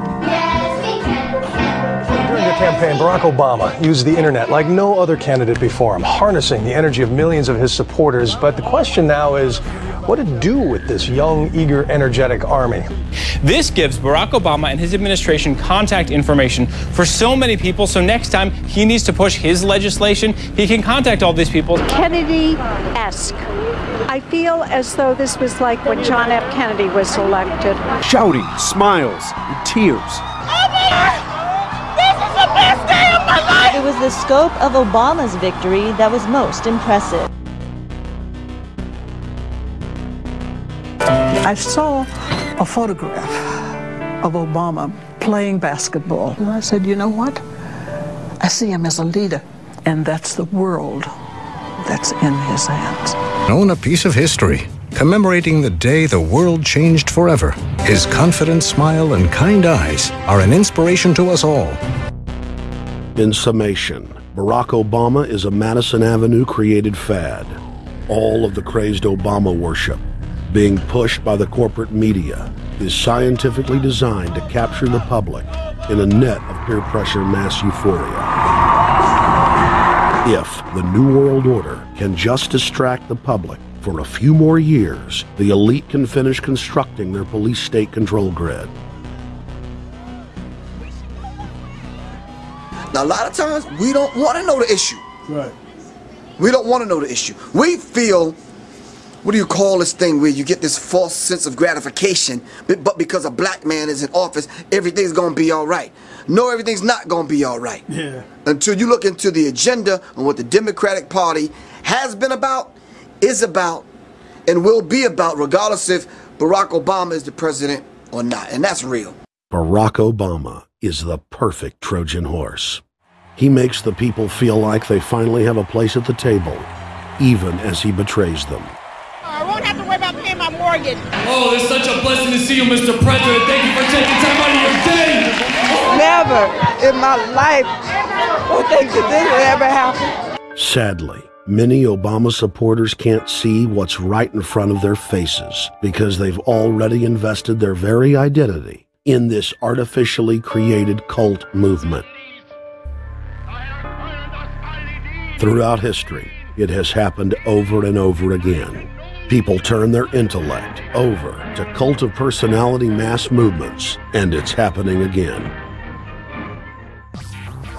During the campaign, Barack Obama used the internet like no other candidate before him, harnessing the energy of millions of his supporters. But the question now is, what to do with this young, eager, energetic army? This gives Barack Obama and his administration contact information for so many people, so next time he needs to push his legislation, he can contact all these people. Kennedy-esque. I feel as though this was like when John F. Kennedy was elected. Shouting, smiles, and tears. This is the best day of my life! It was the scope of Obama's victory that was most impressive. I saw a photograph of Obama playing basketball. And I said, you know what? I see him as a leader, and that's the world that's in his hands. Own a piece of history, commemorating the day the world changed forever. His confident smile and kind eyes are an inspiration to us all. In summation, Barack Obama is a Madison Avenue created fad. All of the crazed Obama worship, being pushed by the corporate media, is scientifically designed to capture the public in a net of peer pressure mass euphoria. If the New World Order can just distract the public for a few more years, the elite can finish constructing their police state control grid. Now, a lot of times, we don't want to know the issue. Right. We don't want to know the issue. We feel, what do you call this thing where you get this false sense of gratification, but because a black man is in office, everything's going to be all right. No, everything's not going to be all right. Yeah. Until you look into the agenda on what the Democratic Party has been about, is about, and will be about, regardless if Barack Obama is the president or not. And that's real. Barack Obama is the perfect Trojan horse. He makes the people feel like they finally have a place at the table, even as he betrays them. I won't have to worry about paying my mortgage. Oh, it's such a blessing to see you, Mr. President. Thank you for taking time out of your day. Never in my life would think that this would ever happen. Sadly, many Obama supporters can't see what's right in front of their faces because they've already invested their very identity in this artificially created cult movement. Throughout history, it has happened over and over again. People turn their intellect over to cult of personality mass movements, and it's happening again.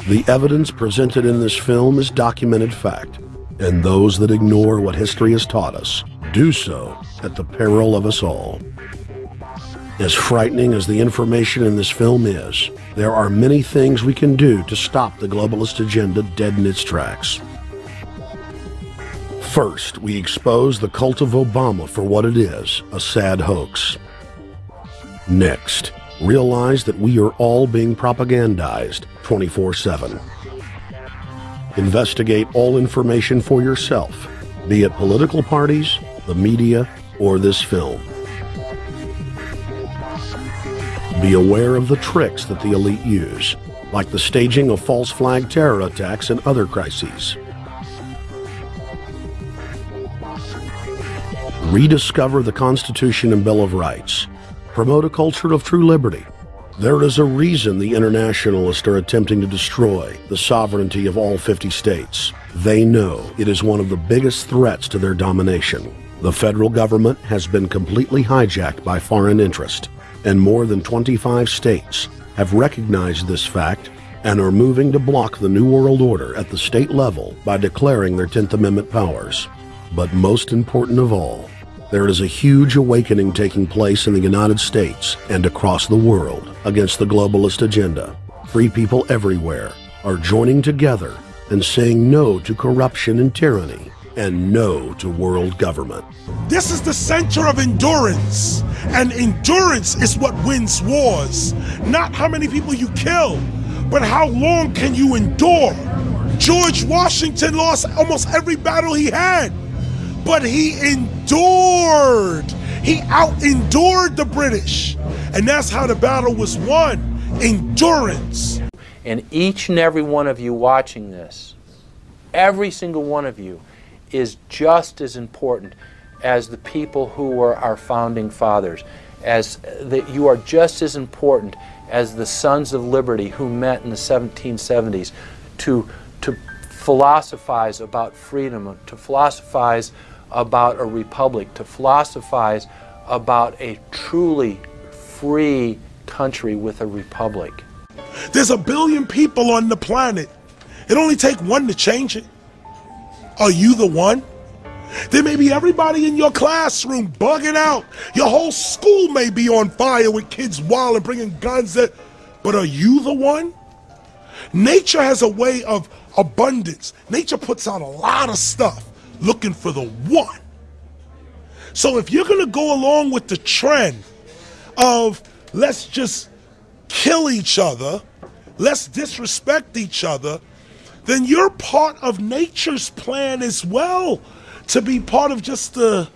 The evidence presented in this film is documented fact, and those that ignore what history has taught us do so at the peril of us all. As frightening as the information in this film is, there are many things we can do to stop the globalist agenda dead in its tracks. First, we expose the cult of Obama for what it is, a sad hoax. Next, realize that we are all being propagandized 24/7. Investigate all information for yourself, be it political parties, the media, or this film. Be aware of the tricks that the elite use, like the staging of false flag terror attacks and other crises. Rediscover the Constitution and Bill of Rights. Promote a culture of true liberty. There is a reason the internationalists are attempting to destroy the sovereignty of all 50 states. They know it is one of the biggest threats to their domination. The federal government has been completely hijacked by foreign interest, and more than 25 states have recognized this fact and are moving to block the New World Order at the state level by declaring their 10th Amendment powers. But most important of all, there is a huge awakening taking place in the United States and across the world against the globalist agenda. Free people everywhere are joining together and saying no to corruption and tyranny and no to world government. This is the center of endurance, and endurance is what wins wars. Not how many people you kill, but how long can you endure? George Washington lost almost every battle he had, but he endured. He out-endured the British, and that's how the battle was won. Endurance. And each and every one of you watching this, every single one of you, is just as important as the people who were our founding fathers, as that you are just as important as the Sons of Liberty who met in the 1770s to philosophize about freedom, to philosophize about a republic, to philosophize about a truly free country with a republic. There's 1 billion people on the planet. It only takes one to change it. Are you the one? There may be everybody in your classroom bugging out. Your whole school may be on fire with kids wilding, bringing guns in. But are you the one? Nature has a way of abundance. Nature puts out a lot of stuff looking for the one. So if you're going to go along with the trend of let's just kill each other, let's disrespect each other, then you're part of nature's plan as well, to be part of just the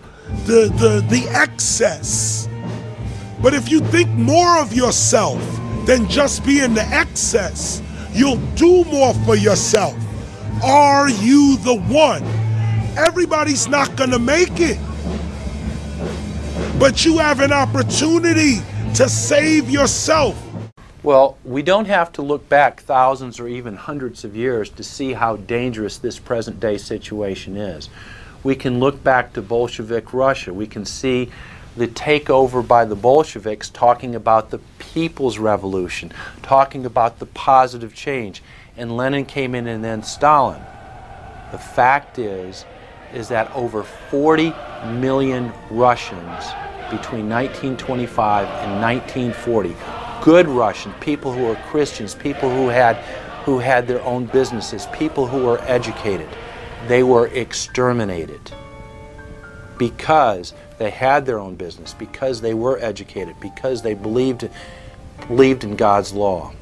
excess. But if you think more of yourself than just being the excess, you'll do more for yourself. Are you the one? Everybody's not gonna make it, but you have an opportunity to save yourself. Well, we don't have to look back thousands or even hundreds of years to see how dangerous this present day situation is. We can look back to Bolshevik Russia. We can see the takeover by the Bolsheviks talking about the people's revolution, talking about the positive change. And Lenin came in and then Stalin. The fact is that over 40 million Russians between 1925 and 1940, good Russians, people who were Christians, people who had their own businesses, people who were educated, they were exterminated because they had their own business, because they were educated, because they believed in God's law.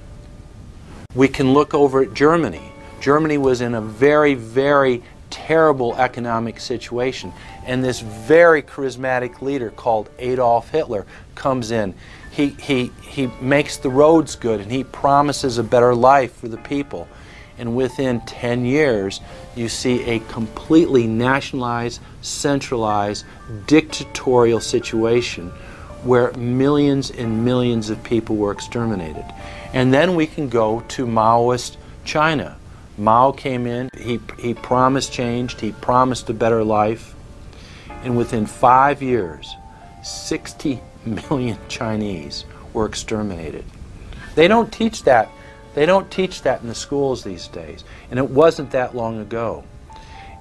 We can look over at Germany. Germany was in a very, very terrible economic situation, and this very charismatic leader called Adolf Hitler comes in. He makes the roads good, and he promises a better life for the people. And within 10 years, you see a completely nationalized, centralized, dictatorial situation where millions and millions of people were exterminated. And then we can go to Maoist China. Mao came in, he promised change, he promised a better life, and within 5 years, 60 million Chinese were exterminated. They don't teach that. They don't teach that in the schools these days, and it wasn't that long ago.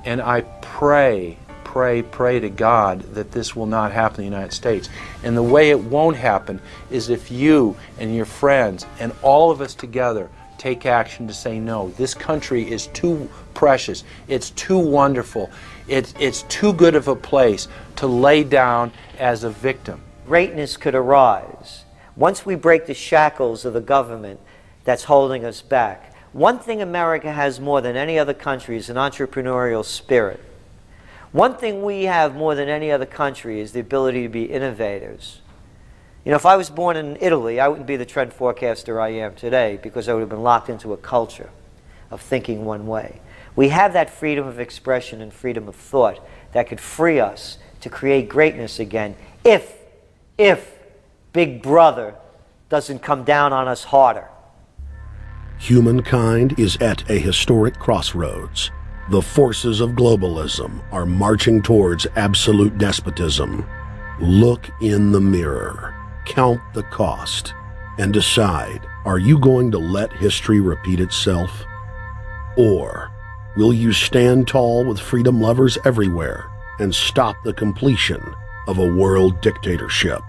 And I pray to God that this will not happen in the United States. And the way it won't happen is if you and your friends and all of us together take action to say no. This country is too precious. It's too wonderful. It's too good of a place to lay down as a victim. Greatness could arise once we break the shackles of the government that's holding us back. One thing America has more than any other country is an entrepreneurial spirit. One thing we have more than any other country is the ability to be innovators. You know, if I was born in Italy, I wouldn't be the trend forecaster I am today, because I would have been locked into a culture of thinking one way. We have that freedom of expression and freedom of thought that could free us to create greatness again if Big Brother doesn't come down on us harder. Humankind is at a historic crossroads. The forces of globalism are marching towards absolute despotism. Look in the mirror, count the cost, and decide Are you going to let history repeat itself? Or will you stand tall with freedom lovers everywhere and stop the completion of a world dictatorship?